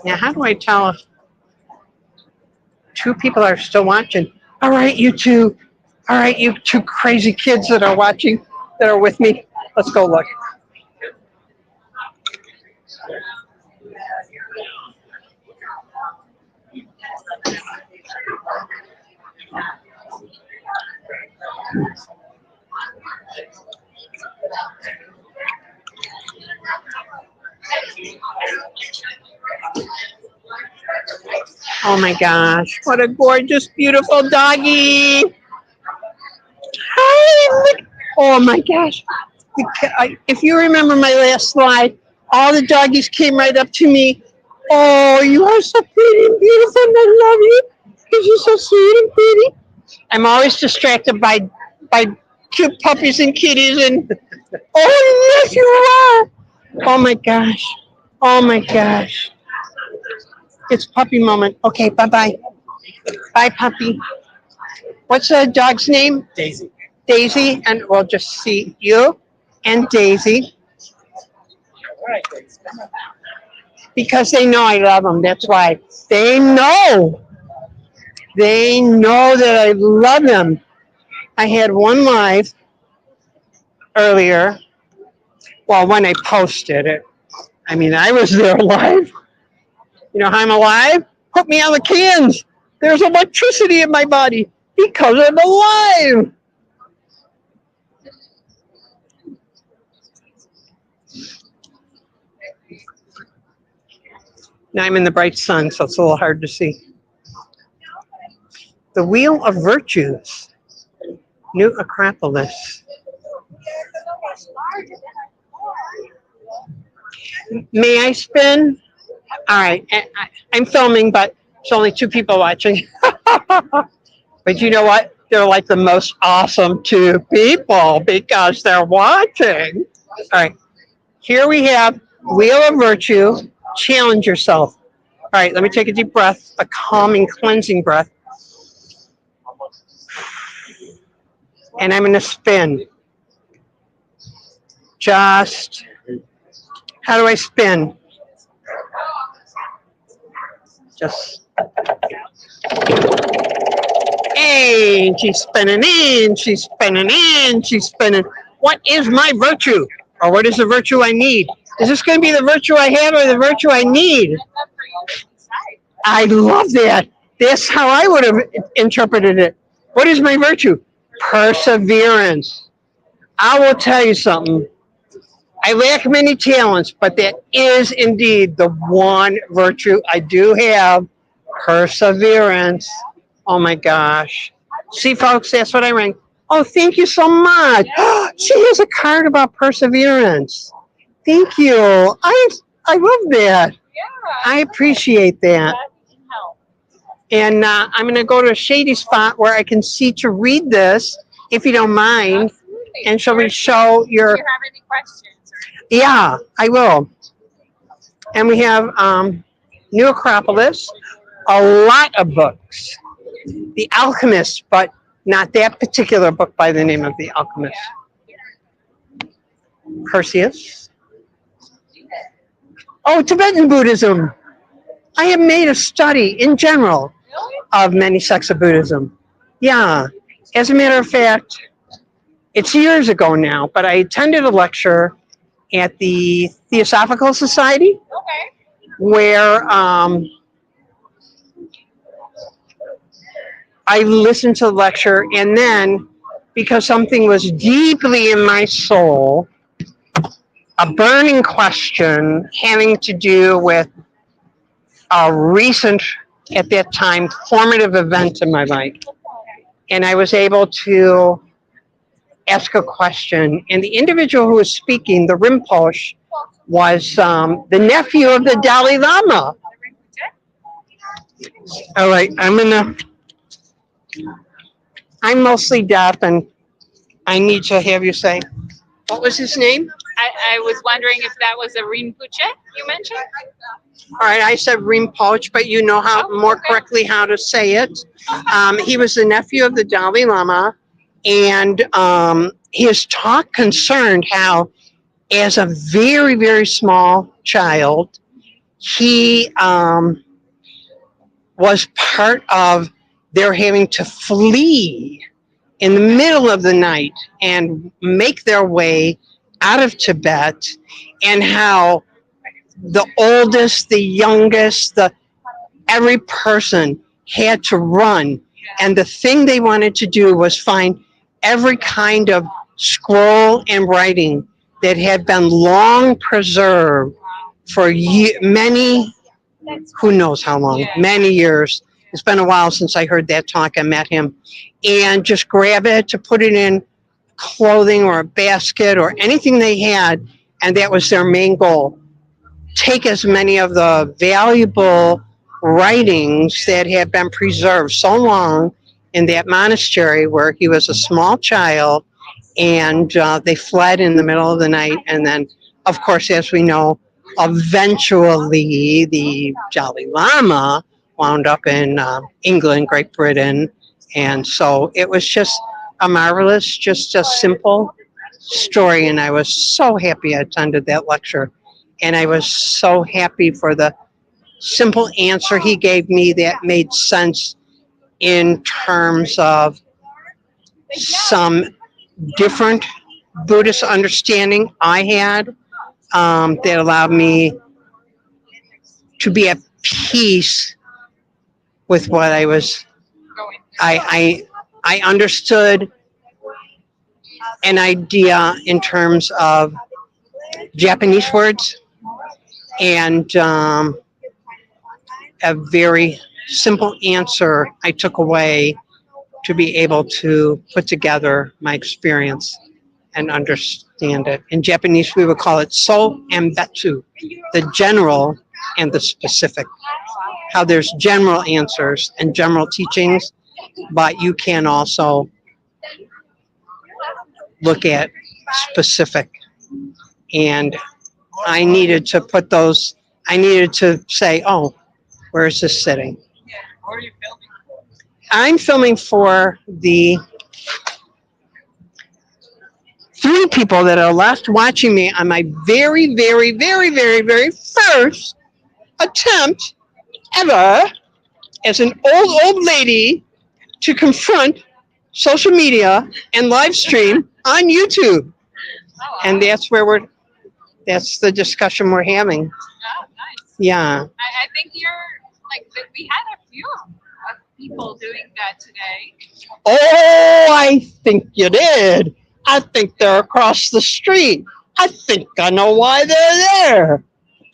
Now, how do I tell if two people are still watching? All right, you two. All right, you two crazy kids that are watching, that are with me. Let's go look. Oh my gosh, what a gorgeous, beautiful doggy. Hi, look. Oh my gosh. If you remember my last slide, all the doggies came right up to me. Oh, you are so pretty and beautiful, and I love you because you're so sweet and pretty. I'm always distracted by cute puppies and kitties and oh yes you are. Oh my gosh. Oh my gosh. It's puppy moment. Okay, bye-bye. Bye, puppy. What's the dog's name? Daisy. Daisy, and we'll just see you and Daisy. All right, Daisy. Because they know I love them. That's why. They know. They know that I love them. I had one live earlier. Well, when I posted it. I mean, I was there live. You know how I'm alive? Put me on the cans. There's electricity in my body because I'm alive. Now I'm in the bright sun, so it's a little hard to see. The Wheel of Virtues, New Acropolis. May I spin? All right, I'm filming, but there's only 2 people watching. But you know what? They're like the most awesome 2 people because they're watching. All right, here we have Wheel of Virtue, challenge yourself. All right, let me take a deep breath, a calming, cleansing breath. And I'm going to spin. Just, how do I spin? Just, and she's spinning in, she's spinning in, she's spinning. What is my virtue? Or what is the virtue I need? Is this going to be the virtue I have or the virtue I need? I love that. That's how I would have interpreted it. What is my virtue? Perseverance. I will tell you something. I lack many talents, but that is indeed the one virtue I do have. Perseverance. Oh my gosh. See, folks, that's what I rang. Oh, thank you so much. She has a card about perseverance. Thank you. I love that. I appreciate that. And I'm going to go to a shady spot where I can see to read this, if you don't mind. And shall we show your... Do you have any questions? Yeah, I will. And we have New Acropolis, a lot of books. The Alchemist, but not that particular book by the name of The Alchemist. Perseus. Oh, Tibetan Buddhism. I have made a study in general of many sects of Buddhism. Yeah. As a matter of fact, it's years ago now, but I attended a lecture at the Theosophical Society where I listened to the lecture, and then because something was deeply in my soul, a burning question having to do with a recent, at that time, formative event in my life. And I was able to ask a question. And the individual who was speaking, the Rinpoche, was the nephew of the Dalai Lama. All right, I'm mostly deaf, and I need to have you say, what was his name? I was wondering if that was a Rinpoche you mentioned? All right, I said Rinpoche, but you know how more correctly how to say it. He was the nephew of the Dalai Lama, and his talk concerned how, as a very, very small child, he was part of their having to flee in the middle of the night and make their way out of Tibet, and how the oldest, the youngest, every person had to run. And the thing they wanted to do was find every kind of scroll and writing that had been long preserved for many who knows how long, many years. It's been a while since I heard that talk and met him. And just grab it to put it in clothing or a basket or anything they had, and that was their main goal. Take as many of the valuable writings that have been preserved so long in that monastery where he was a small child, and they fled in the middle of the night. And then, of course, as we know, eventually the Dalai Lama wound up in England, Great Britain. And so it was just a marvelous, just a simple story. And I was so happy I attended that lecture. And I was so happy for the simple answer he gave me that made sense in terms of some different Buddhist understanding I had, that allowed me to be at peace with what I was. I understood an idea in terms of Japanese words, and a very simple answer I took away to be able to put together my experience and understand it. In Japanese, we would call it so and betsu, the general and the specific. How there's general answers and general teachings, but you can also look at specific. And I needed to put those, I needed to say, oh, where is this sitting? What are you filming for? I'm filming for the 3 people that are left watching me on my very, very, very, very, very first attempt ever as an old lady to confront social media and live stream on YouTube. And that's where that's the discussion we're having. Oh, nice. Yeah. I think you're like we had a few of people doing that today. Oh, I think you did. I think they're across the street. I think I know why they're there.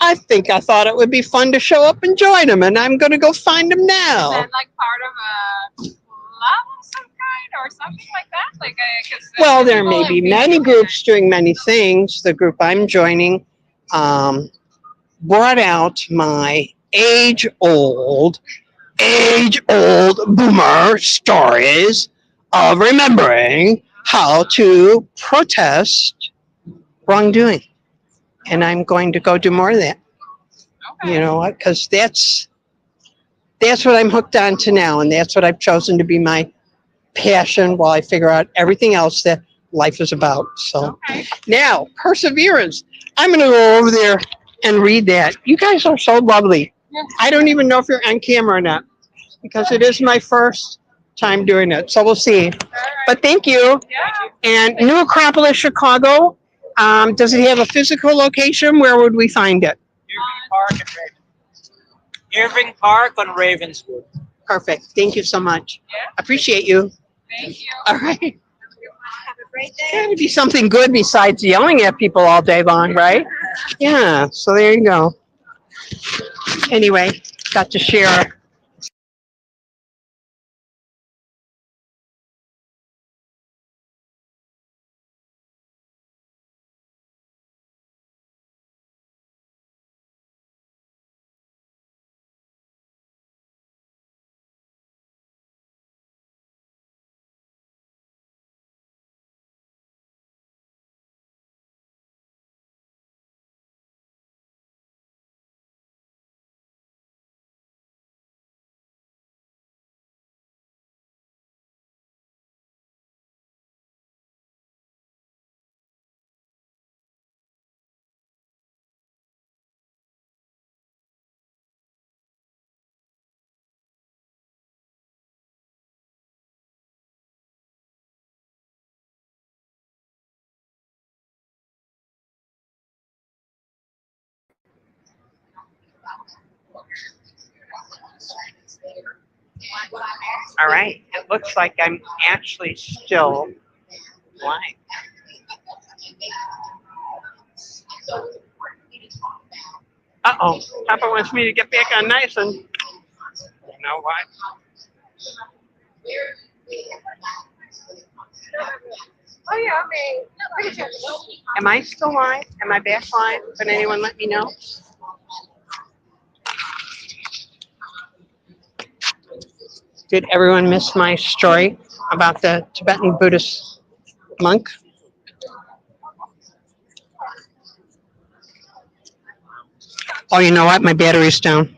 I think I thought it would be fun to show up and join them, and I'm going to go find them Is now. that like part of a club of some kind or something like that? Like, Well, there may be many groups doing many things. The group I'm joining brought out my age-old boomer stories of remembering how to protest wrongdoing. And I'm going to go do more of that. Okay. You know what? Because that's what I'm hooked on to now, and that's what I've chosen to be my passion while I figure out everything else that life is about. So Okay. now, perseverance. I'm going to go over there and read that. You guys are so lovely. I don't even know if you're on camera or not, because it is my first time doing it. So we'll see. But thank you. Yeah. And New Acropolis, Chicago. Does it have a physical location? Where would we find it? Irving Park on Ravenswood. Perfect. Thank you so much. Yeah. Appreciate you. Thank you. All right. Have a great day. Gotta be something good besides yelling at people all day long, right? Yeah. So there you go. Anyway, got to share. All right. It looks like I'm actually still live. Uh-oh. Papa wants me to get back on nice and you know what? Oh yeah, I mean, pretty sure. Am I still live? Am I back live? Can anyone let me know? Did everyone miss my story about the Tibetan Buddhist monk? Oh, you know what? My battery's down.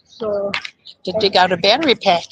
So, to dig out a battery pack.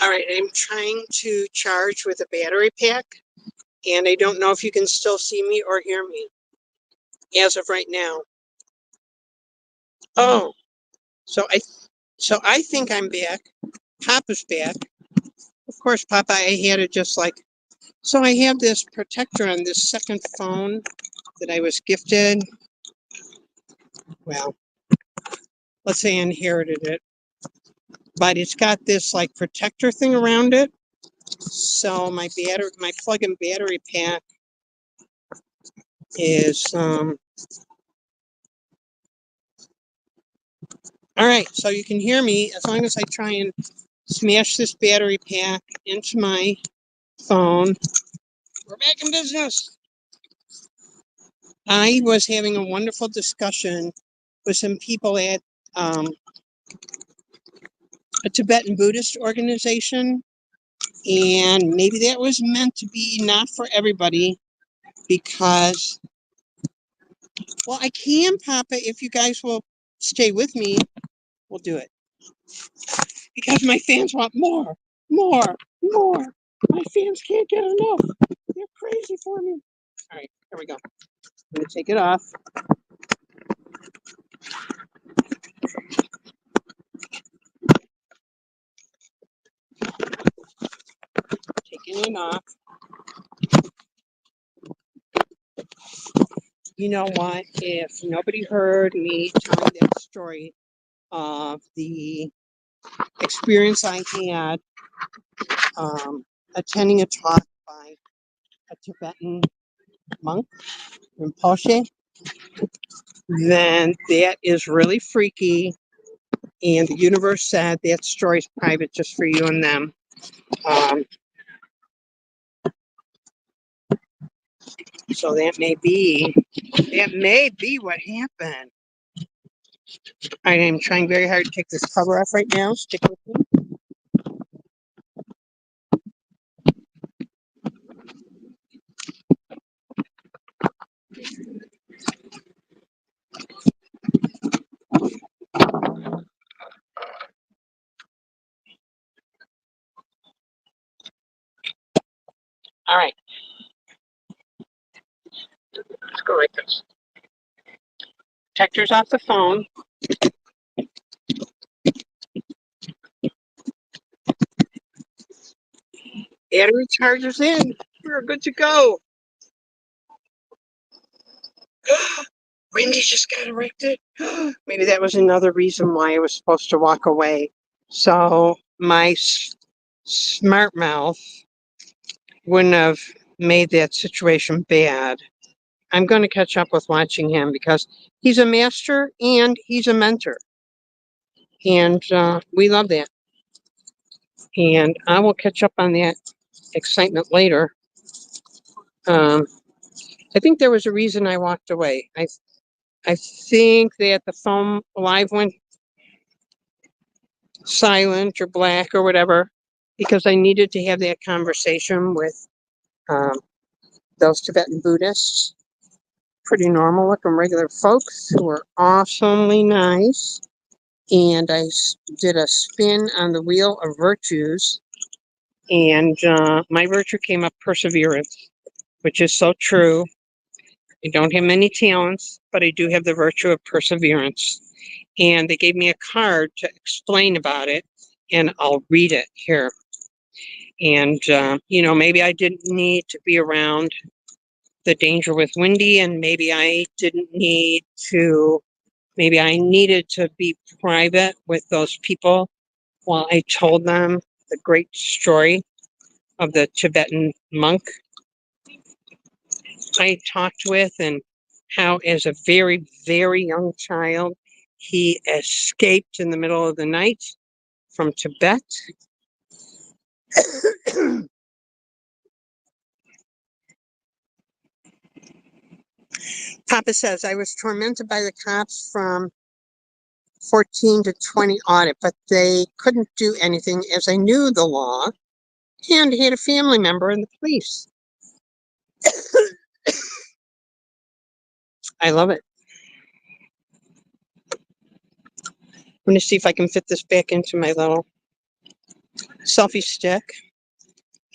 All right, I'm trying to charge with a battery pack, and I don't know if you can still see me or hear me as of right now. Oh, so I think I'm back. Papa's back. Of course, Papa, I had it just like, so I have this protector on this second phone that I was gifted. Well, let's say I inherited it, but it's got this like protector thing around it. So my plug-in battery pack is all right. So you can hear me as long as I try and smash this battery pack into my phone. We're back in business. I was having a wonderful discussion with some people at a Tibetan Buddhist organization, and maybe that was meant to be not for everybody because, well, I can, Papa, if you guys will stay with me, we'll do it. Because my fans want more, more, more. My fans can't get enough. They're crazy for me. All right, here we go. I'm going to take it off. Taking it off. You know what? If nobody heard me telling that story of the experience I had attending a talk by a Tibetan monk, Rinpoche, then that is really freaky. And the universe said that story's private just for you and them. So that may be what happened. I am trying very hard to take this cover off right now. Stick with me. All right. Let's go like this. Protector's off the phone. Battery charger's in. We're good to go. Wendy just got erected. Maybe that was another reason why I was supposed to walk away. So my smart mouth wouldn't have made that situation bad. I'm going to catch up with watching him because he's a master and he's a mentor. And we love that. And I will catch up on that excitement later. I think there was a reason I walked away. I think that the phone live went silent or black or whatever because I needed to have that conversation with those Tibetan Buddhists. Pretty normal looking regular folks who are awesomely nice. And I did a spin on the wheel of virtues. And my virtue came up perseverance, which is so true. I don't have many talents, but I do have the virtue of perseverance. And they gave me a card to explain about it, and I'll read it here. And, maybe I didn't need to be around the danger with Wendy, and maybe I needed to be private with those people while I told them the great story of the Tibetan monk I talked with, and how as a very, very young child, he escaped in the middle of the night from Tibet. Papa says, I was tormented by the cops from 14 to 20 audit, but they couldn't do anything as I knew the law and had a family member in the police. I love it. I'm going to see if I can fit this back into my little selfie stick,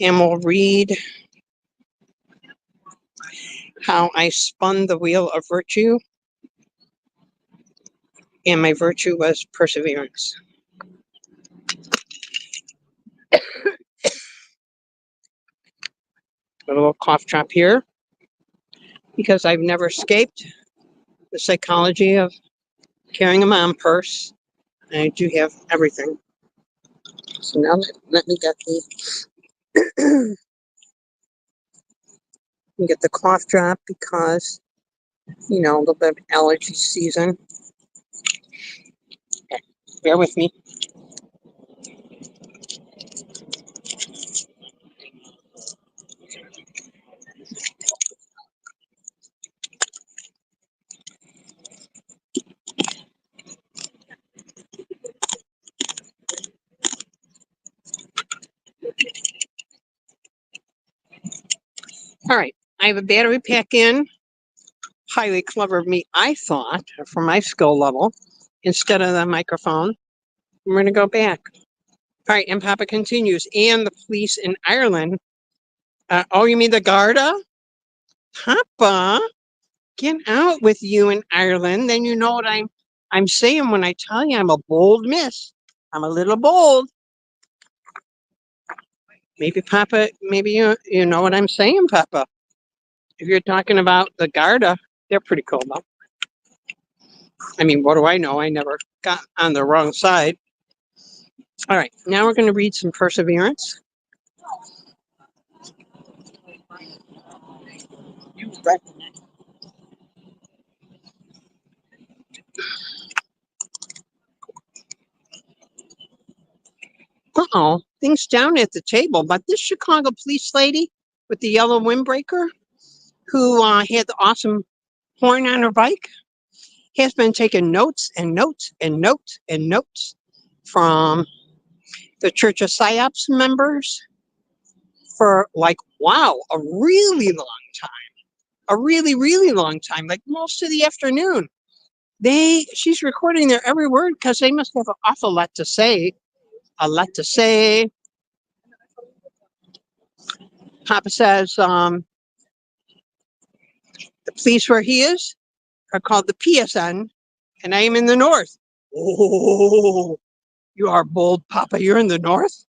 and we'll read how I spun the wheel of virtue, and my virtue was perseverance. A little cough drop here, because I've never escaped the psychology of carrying a mom purse, and I do have everything. So now let me get the cough drop because, a little bit of allergy season. Okay, bear with me. All right, I have a battery pack in. Highly clever of me, I thought, for my skill level, instead of the microphone. I'm going to go back. All right, and Papa continues. And the police in Ireland. Oh, you mean the Garda? Papa, get out with you in Ireland. Then you know what I'm saying when I tell you I'm a bold miss. I'm a little bold. Maybe Papa, maybe you know what I'm saying, Papa. If you're talking about the Garda, they're pretty cool though. I mean, what do I know? I never got on the wrong side. All right, now we're going to read some perseverance. Uh-oh, things down at the table, but this Chicago police lady with the yellow windbreaker, who had the awesome horn on her bike, has been taking notes and notes and notes and notes from the Church of Psyops members for like, wow, a really long time. A really, really long time, like most of the afternoon. She's recording their every word because they must have an awful lot to say. A lot to say. Papa says the police where he is are called the PSN, and I am in the north. Oh, you are bold, Papa. You're in the north?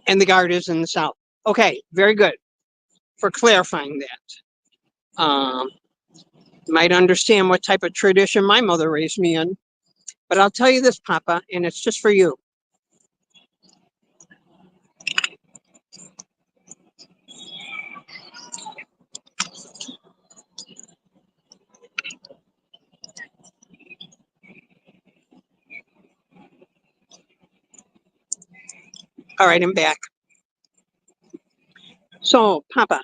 And the guard is in the south. Okay, very good for clarifying that. Might understand what type of tradition my mother raised me in, but I'll tell you this, Papa, and it's just for you. All right, I'm back. So, Papa,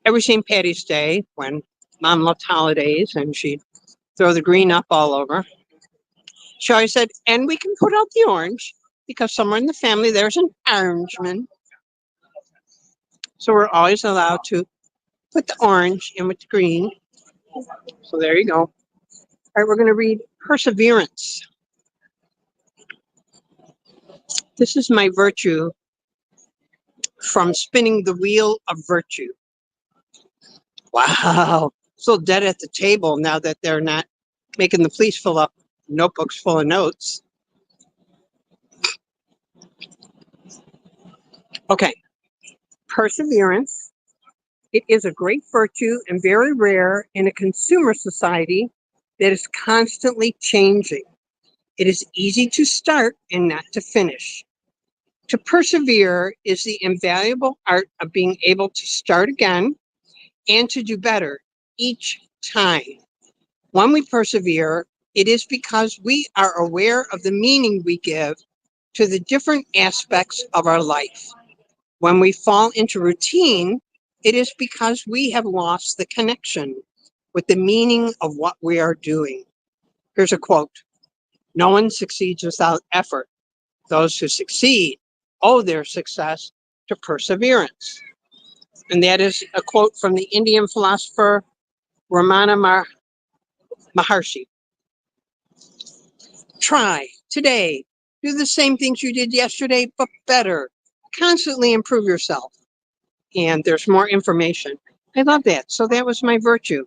every St. Patty's Day, when Mom loved holidays and she'd throw the green up all over, she always said, and we can put out the orange because somewhere in the family there's an orangeman. So we're always allowed to put the orange in with the green. So there you go. All right, we're going to read Perseverance. This is my virtue from spinning the wheel of virtue. Wow. So dead at the table now that they're not making the police fill up notebooks full of notes. Okay. Perseverance. It is a great virtue and very rare in a consumer society that is constantly changing. It is easy to start and not to finish. To persevere is the invaluable art of being able to start again and to do better each time. When we persevere, it is because we are aware of the meaning we give to the different aspects of our life. When we fall into routine, it is because we have lost the connection with the meaning of what we are doing. Here's a quote. No one succeeds without effort. Those who succeed owe their success to perseverance. And that is a quote from the Indian philosopher Ramana Maharshi. Try today. Do the same things you did yesterday, but better. Constantly improve yourself. And there's more information. I love that. So that was my virtue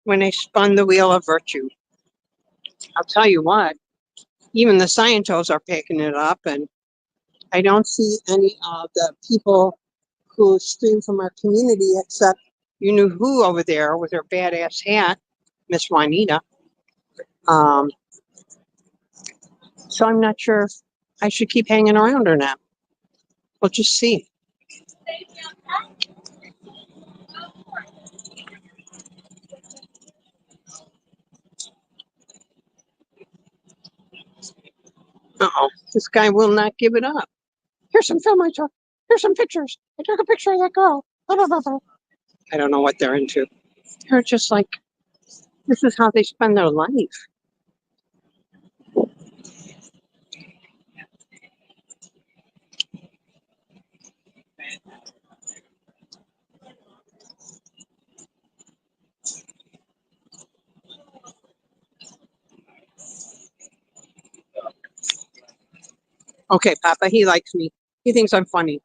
when I spun the wheel of virtue. I'll tell you what, even the Scientologists are picking it up, and I don't see any of the people who stream from our community except you knew who over there with her badass hat, Miss Juanita. So I'm not sure if I should keep hanging around or not. We'll just see. Uh-oh, this guy will not give it up. Here's some film I took. Here's some pictures. I took a picture of that girl. Blah, blah, blah, blah. I don't know what they're into. They're just like, this is how they spend their life. Okay, Papa, he likes me. He thinks I'm funny.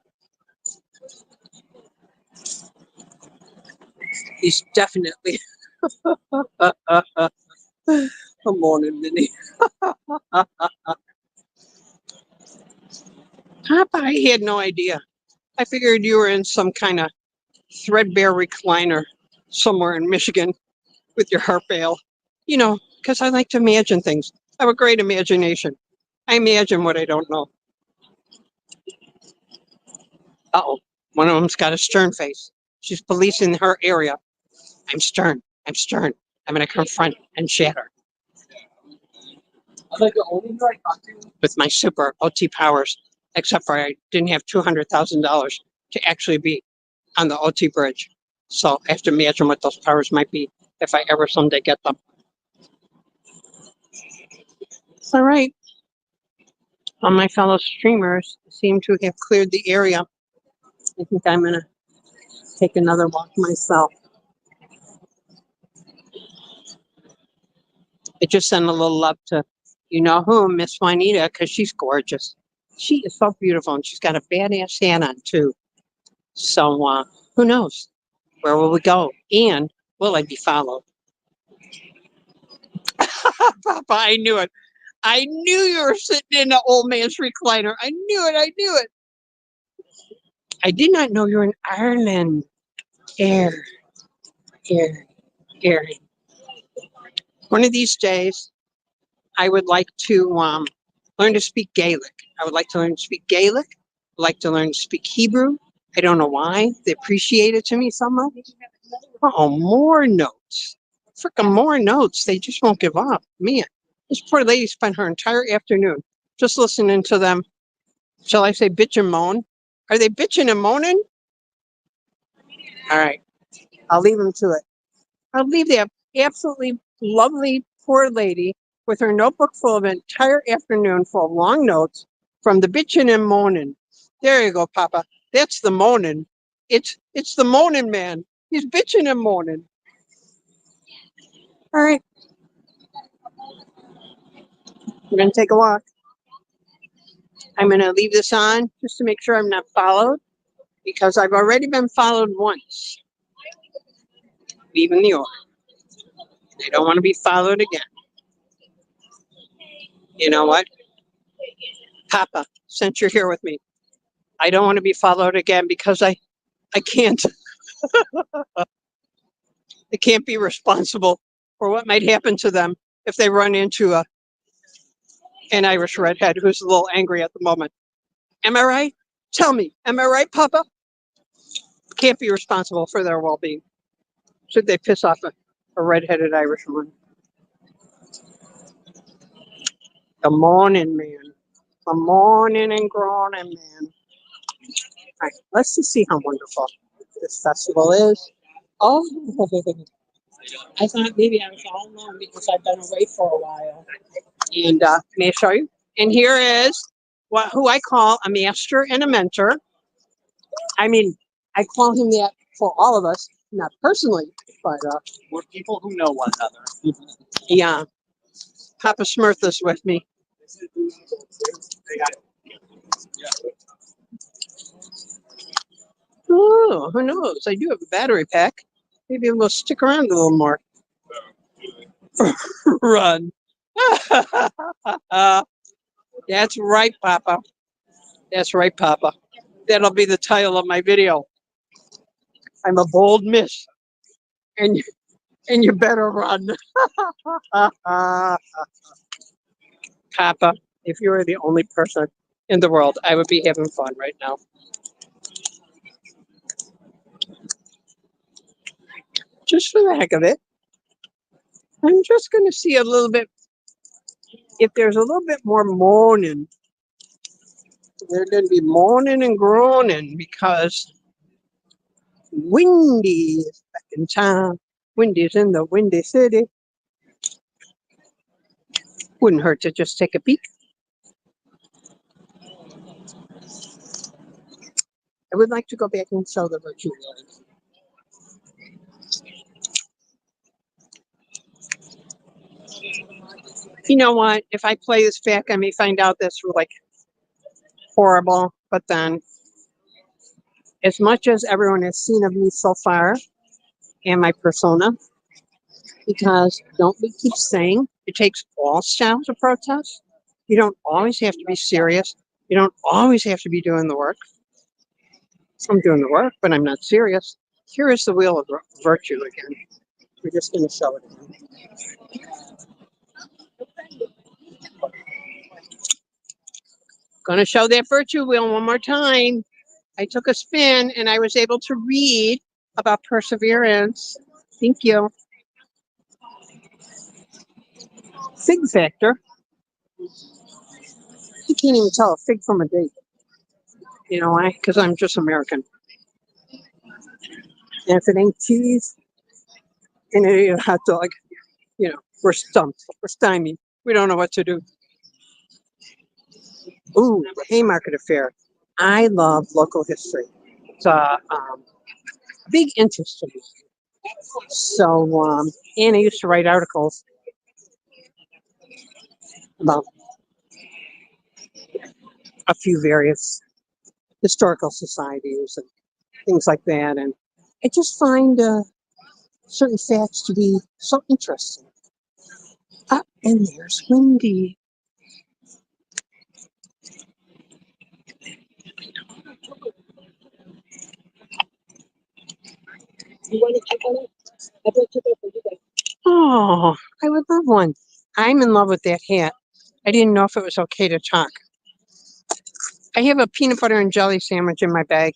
He's definitely. Come on, Minnie. Papa, I had no idea. I figured you were in some kind of threadbare recliner somewhere in Michigan with your harp ale. You know, because I like to imagine things. I have a great imagination. I imagine what I don't know. Uh-oh. One of them's got a stern face. She's policing her area. I'm stern. I'm stern. I'm going to confront and shatter. With my super OT powers, except for I didn't have $200,000 to actually be on the OT bridge. So I have to imagine what those towers might be if I ever someday get them. All right. All my fellow streamers seem to have cleared the area. I think I'm going to take another walk myself. I just sent a little love to, you know who, Miss Juanita, because she's gorgeous. She is so beautiful, and she's got a badass hat on, too. So, who knows? Where will we go? And will I be followed? Papa, I knew it. I knew you were sitting in the old man's recliner. I knew it. I knew it. I did not know you were in Ireland. Air. One of these days, I would like to learn to speak Gaelic. I would like to learn to speak Gaelic. I'd like to learn to speak Hebrew. I don't know why. They appreciate it to me so much. Oh, more notes. Freaking more notes. They just won't give up. Man, this poor lady spent her entire afternoon just listening to them. Shall I say bitch and moan? Are they bitching and moaning? All right. I'll leave them to it. I'll leave that absolutely lovely poor lady with her notebook full of an entire afternoon full of long notes from the bitching and moaning. There you go, Papa. That's the moaning. It's the moaning man. He's bitching and moaning. All right. We're going to take a walk. I'm going to leave this on just to make sure I'm not followed, because I've already been followed once. Leaving the order. I don't want to be followed again. You know what? Papa, since you're here with me, I don't want to be followed again because I can't I can't be responsible for what might happen to them if they run into an Irish redhead who's a little angry at the moment. Am I right? Tell me, am I right, Papa? Can't be responsible for their well-being. Should they piss off a redheaded Irishman? The morning man. The morning and groaning man. All right, let's just see how wonderful this festival is. Oh, I thought maybe I was all alone because I've been away for a while. And may I show you? And here is who I call a master and a mentor. I mean, I call him that for all of us, not personally, but We're people who know one another. yeah. Papa Smurtha's with me. Oh, who knows? I do have a battery pack. Maybe we'll stick around a little more. Run. That's right, Papa. That's right, Papa. That'll be the title of my video. I'm a bold miss, and you better run. Papa, if you were the only person in the world, I would be having fun right now. Just for the heck of it. I'm just going to see a little bit, if there's a little bit more moaning. They're going to be moaning and groaning because Windy is back in town. Windy's in the Windy City. Wouldn't hurt to just take a peek. I would like to go back and show the virtual world. You know what? If I play this back, I may find out that's like horrible. But then, as much as everyone has seen of me so far and my persona, because don't we keep saying it takes all styles of protest? You don't always have to be serious. You don't always have to be doing the work. I'm doing the work, but I'm not serious. Here is the wheel of virtue again. We're just going to show it again. Going to show that virtue wheel one more time. I took a spin and I was able to read about perseverance. Thank you. Fig factor. You can't even tell a fig from a date. You know why? Because I'm just American. And if it ain't cheese and it ain't a hot dog, you know, we're stumped. We're stymied. We don't know what to do. Ooh, the Haymarket Affair. I love local history. It's a big interest to me. So, Anna used to write articles about a few various historical societies and things like that. And I just find certain facts to be so interesting. Ah, and there's Wendy. Oh, I would love one. I'm in love with that hat. I didn't know if it was okay to talk. I have a peanut butter and jelly sandwich in my bag.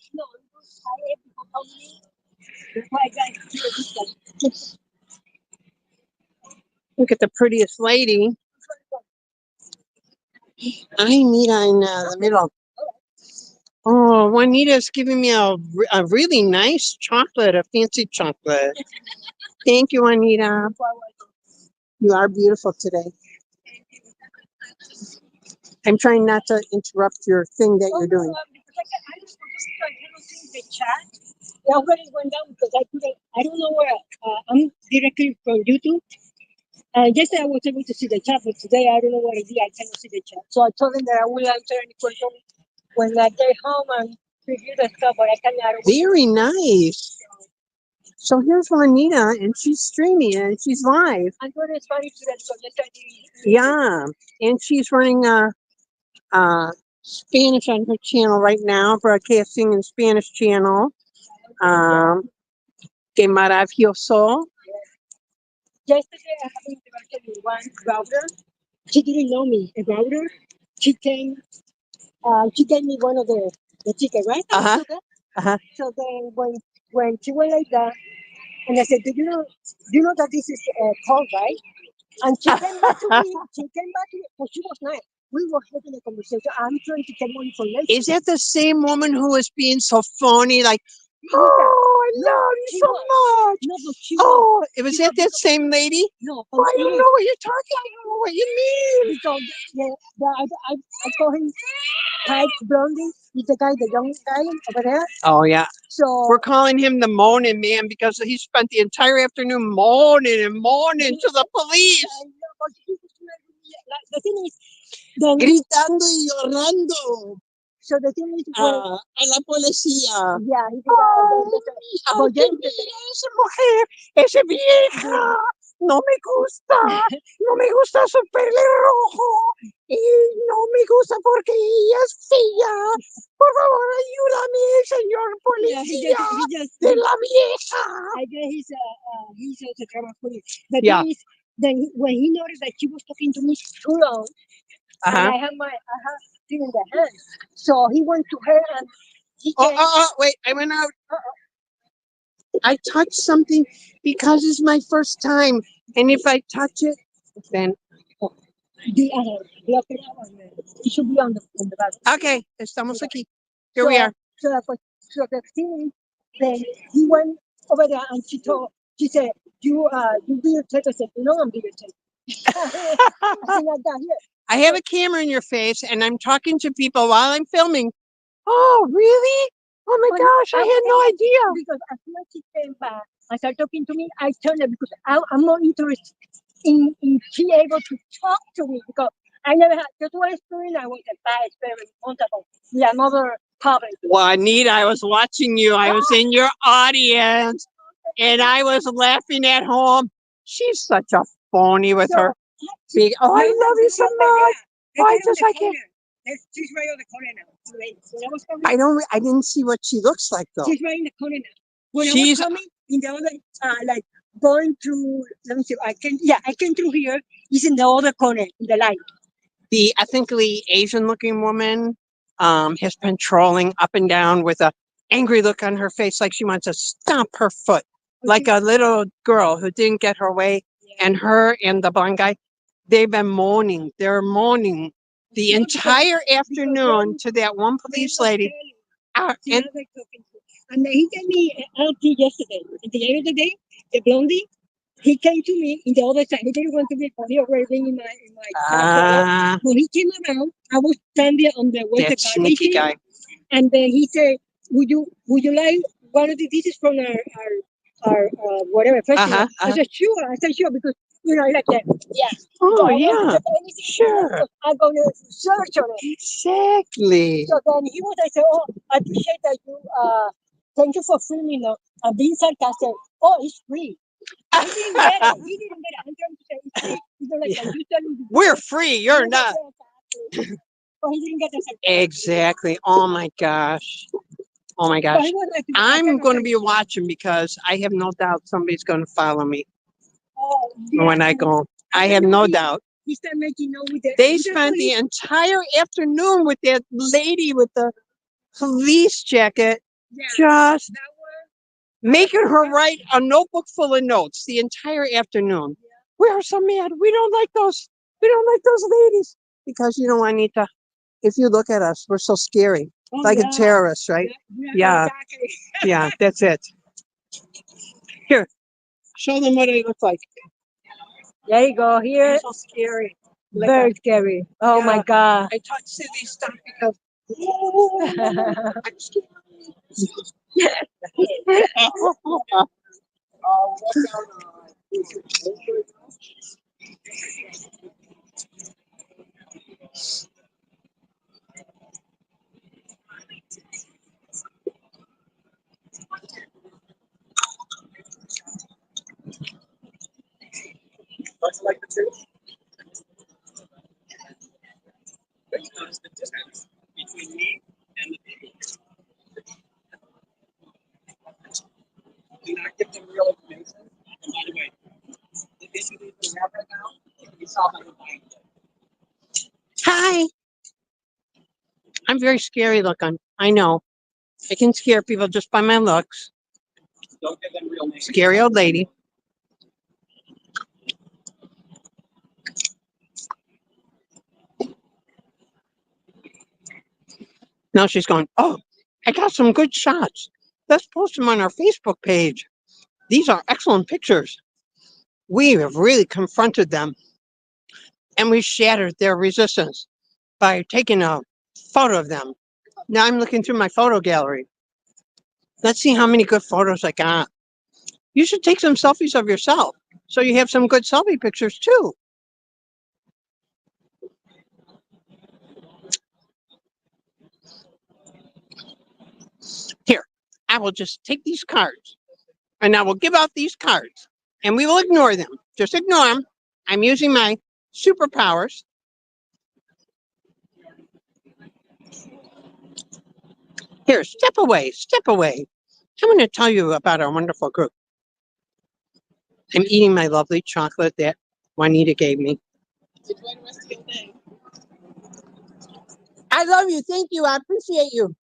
Look at the prettiest lady. I meet on the middle. Oh, Juanita's giving me a really nice chocolate, a fancy chocolate. Thank you, Juanita. You are beautiful today. I'm trying not to interrupt your thing that you're doing. The algorithm went down because I don't know where, I'm directly from YouTube. Yesterday I was able to see the chat, but today I don't know what it is. I cannot see the chat. So I told them that I will answer any question when I get home and review the stuff, but I cannot. Very nice. So here's Juanita, and she's streaming and she's live. I'm going to Spanish today because yesterday. Yeah, and she's running Spanish on her channel right now, broadcasting in Spanish channel. Que maravilloso. Yesterday I happened to interacted with one router. She didn't know me. A router. She came. She gave me one of the ticket, right? So then when she went like that, and I said, do you know that this is called, right? And she came back to me. She came back to me. But she was nice. We were having a conversation. I'm trying to get more information. Is that the same woman who was being so phony? Like, oh, I love you so much. No, but she Oh, was that that same lady? No, Oh, I don't know what you're talking. I don't know what you mean. So I call him Type Blondie. He's the guy, the young guy over there. Oh, yeah. So We're calling him the moaning man because he spent the entire afternoon moaning and moaning to the police. The thing is, then Gritando y llorando. So the thing is, a la policía. Yeah, he did Ay, qué mira esa mujer, esa vieja. No me gusta. No me gusta su pelo rojo. Y no me gusta porque ella es fea. Por favor, ayúdame, señor policía. De la vieja. I guess he's also drama queen. The thing is, then when he noticed that she was talking to me too long, and I have thing in the hand, so he went to her and he came. Wait, I went out. I touched something because it's my first time, and if I touch it, then it should be on the back. Okay, estamos aquí. Here we are. So the thing is, then he went over there and she said, you videotape. I said, no, I'm videotaping. I have a camera in your face, and I'm talking to people while I'm filming. Oh, really? Oh my gosh, I had no idea. Because as soon as she came back and started talking to me, I turned it because I'm more interested in she able to talk to me because I never had just one experience. I was a bad experience responsible with another public. Juanita, I was watching you. I was in your audience, and I was laughing at home. She's such a phony with her big. Oh, I love you so much. I can't. She's right on the corner now. I didn't see what she looks like though. She's right in the corner now. When I was coming in the other, like going through. Let me see. I came through here. He's in the other corner in the light. The ethnically Asian-looking woman has been trolling up and down with a angry look on her face, like she wants to stomp her foot, like a little girl who didn't get her way. And her and the blonde guy, they've been moaning. They're moaning the entire afternoon to that one police lady. And And he gave me an LT yesterday. At the end of the day, the blondie, he came to me in the other side. He didn't want to be funny or anything in my Ah, when he came around, I was standing on the that sneaky guy. and then he said, would you like one of the dishes from our whatever festival?" I said, "Sure." I said, "Sure," because I like that. Yeah. Oh, So I yeah. want to get anything Sure. I'm going to search on it. Exactly. So then he was, I said, "Oh, I appreciate that you, thank you for free me now." I'm being sarcastic. "Oh, it's free." He didn't get it. He didn't get it. I'm trying to say it's free. He's like, Yeah. "You telling me We're free. You're not. Oh, he didn't get the sarcasm. Exactly. Oh my gosh. Oh my But gosh. he was like, I'm going to be watching because I have no doubt somebody's going to follow me "Oh, yeah." when I go. I have no doubt. He started making note with the. They with the spent the police. entire afternoon with that lady with the police jacket, Yeah. just That was. making her write a notebook full of notes the entire afternoon. We are so mad. We don't like those. We don't like those ladies. Because, Juanita, if you look at us, we're so scary. Oh, Like yeah. a terrorist, right? Yeah. Exactly. Yeah, that's it. Here, show them what I look like. There you go. Here, They're so scary. Like very scary. Oh Yeah. my God. I touch silly stuff because I'm scared. Like the truth. Because the difference between me and the people. Do not give them real information. And by the way, the issue that we have right now can be solved by the mind. Hi. I'm very scary looking. I know. I can scare people just by my looks. Don't give them real names. Scary old lady. Now she's going, "Oh, I got some good shots. Let's post them on our Facebook page. These are excellent pictures. We have really confronted them and we shattered their resistance by taking a photo of them. Now I'm looking through my photo gallery. Let's see how many good photos I got. You should take some selfies of yourself so you have some good selfie pictures too." Here, I will just take these cards and I will give out these cards and we will ignore them. Just ignore them. I'm using my superpowers. Here, step away, step away. I'm going to tell you about our wonderful group. I'm eating my lovely chocolate that Juanita gave me. I love you. Thank you. I appreciate you.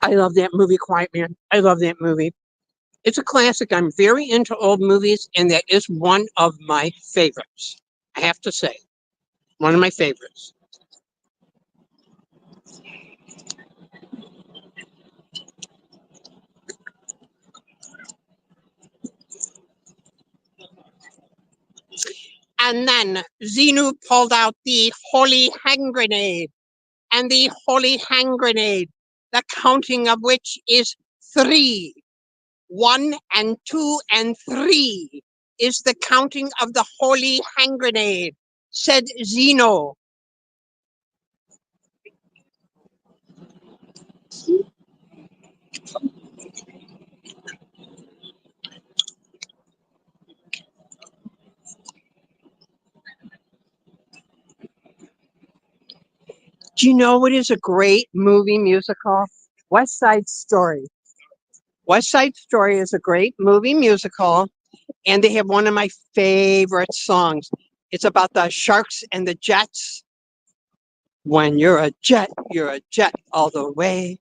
I love that movie, Quiet Man. I love that movie. It's a classic. I'm very into old movies, and that is one of my favorites. I have to say, one of my favorites. And then Xenu pulled out the holy hand grenade. And the holy hand grenade, the counting of which is 3. 1 and 2 and 3 is the counting of the holy hand grenade, said Zeno. Do you know what is a great movie musical? West Side Story. West Side Story is a great movie musical, and they have one of my favorite songs. It's about the sharks and the jets. When you're a jet all the way.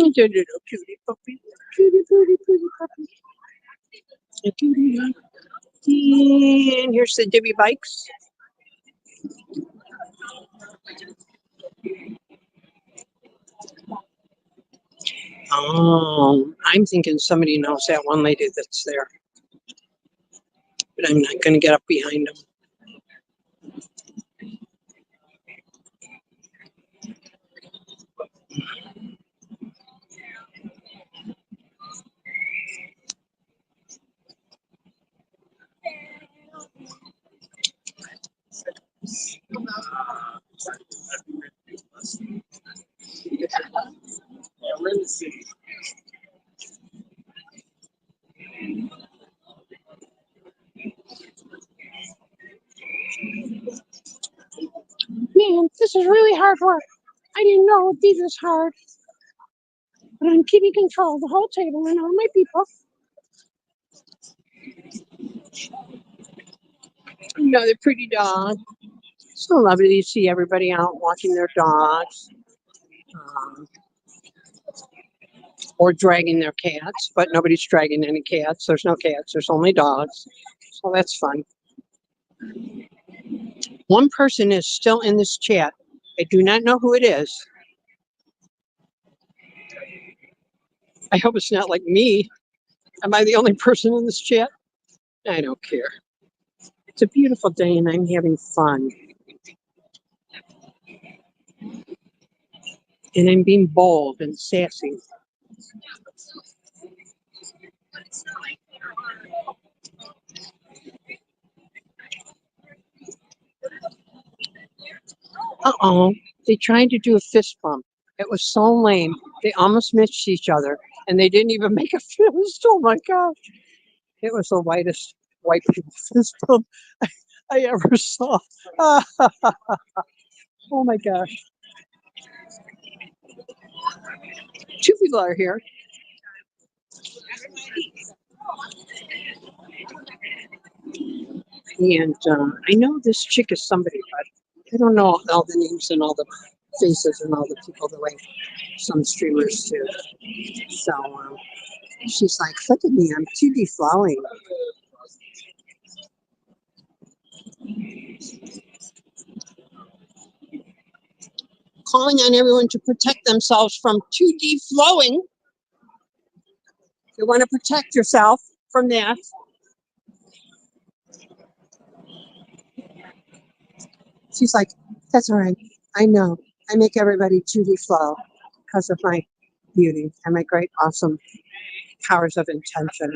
He's a little cutie puppy. Cutie, cutie, cutie puppy. A cutie. And here's the Dibby bikes. Oh, I'm thinking somebody knows that one lady that's there. But I'm not going to get up behind them. Man, this is really hard work. I didn't know it'd be this hard. But I'm keeping control of the whole table and all my people. Another pretty dog. So lovely to see everybody out walking their dogs. Or dragging their cats, but nobody's dragging any cats. There's no cats, there's only dogs. So that's fun. One person is still in this chat. I do not know who it is. I hope it's not like me. Am I the only person in this chat? I don't care. It's a beautiful day and I'm having fun. And I'm being bold and sassy. Uh-oh. They tried to do a fist bump. It was so lame. They almost missed each other. And they didn't even make a fist. Oh my gosh. It was the whitest white people fist bump I ever saw. Oh my gosh. Two people are here. And I know this chick is somebody, but I don't know all the names and all the faces and all the people the way some streamers do. So she's like, look at me, I'm 2D flowing. Calling on everyone to protect themselves from 2D flowing. You want to protect yourself from that. She's like, that's all right. I know. I make everybody 2D flow because of my beauty and my great, awesome powers of intention.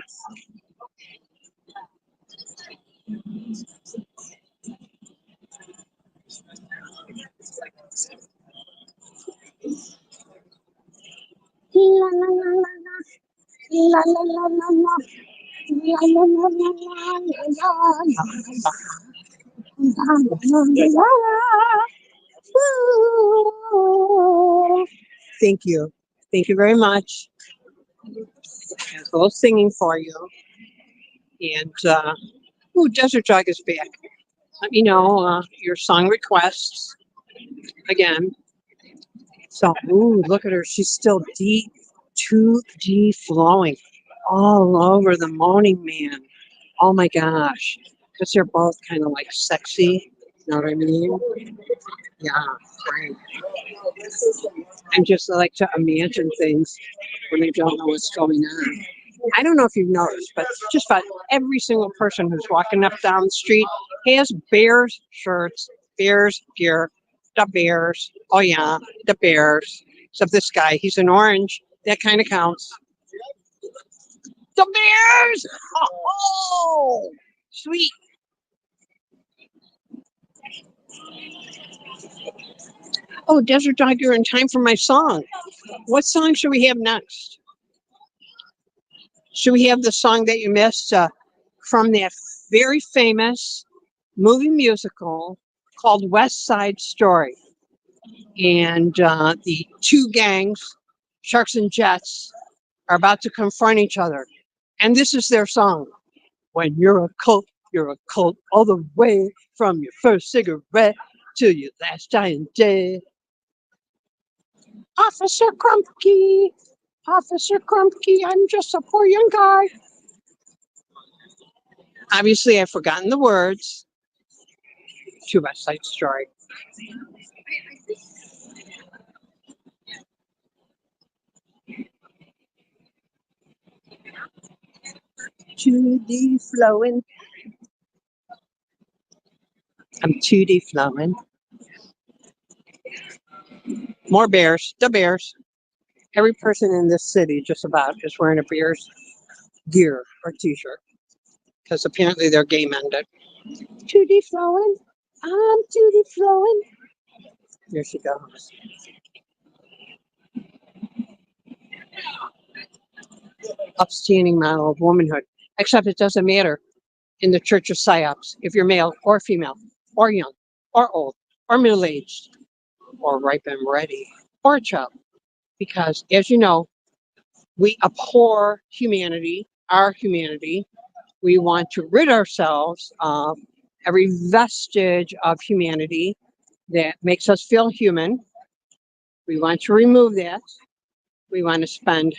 La la la la la. La la la la la. La la la la la. La la la la. Woo. Thank you. Thank you very much. There's a little singing for you. And, Desert Dog is back. Let me know your song requests again. So, look at her. She's still deep, 2D flowing all over the Moaning Man. Oh my gosh. Because they're both kind of like sexy. You know what I mean? Yeah, right. I just like to imagine things when I don't know what's going on. I don't know if you've noticed, but just about every single person who's walking up down the street has Bears shirts, Bears gear, the Bears. Oh yeah, the Bears. Except this guy, he's an orange. That kind of counts. The Bears! Oh, sweet. Oh, Desert Dog, you're in time for my song. What song should we have next? Should we have the song that you missed from that very famous movie musical called West Side Story? And the two gangs, Sharks and Jets, are about to confront each other. And this is their song. When you're a cult all the way from your first cigarette to your last dying day. Officer Grumpy, Officer Krumke, I'm just a poor young guy. Obviously, I've forgotten the words to West Side Story. Judy flowing. I'm 2D flowing. More bears. The bears. Every person in this city just about is wearing a Bears gear or t-shirt. Because apparently their game ended. 2D flowing. I'm 2D flowing. Here she goes. Upstanding model of womanhood. Except it doesn't matter in the Church of Psyops if you're male or female or young or old or middle-aged or ripe and ready or a child. Because as you know, we abhor humanity, our humanity. We want to rid ourselves of every vestige of humanity that makes us feel human. We want to remove that. We want to spend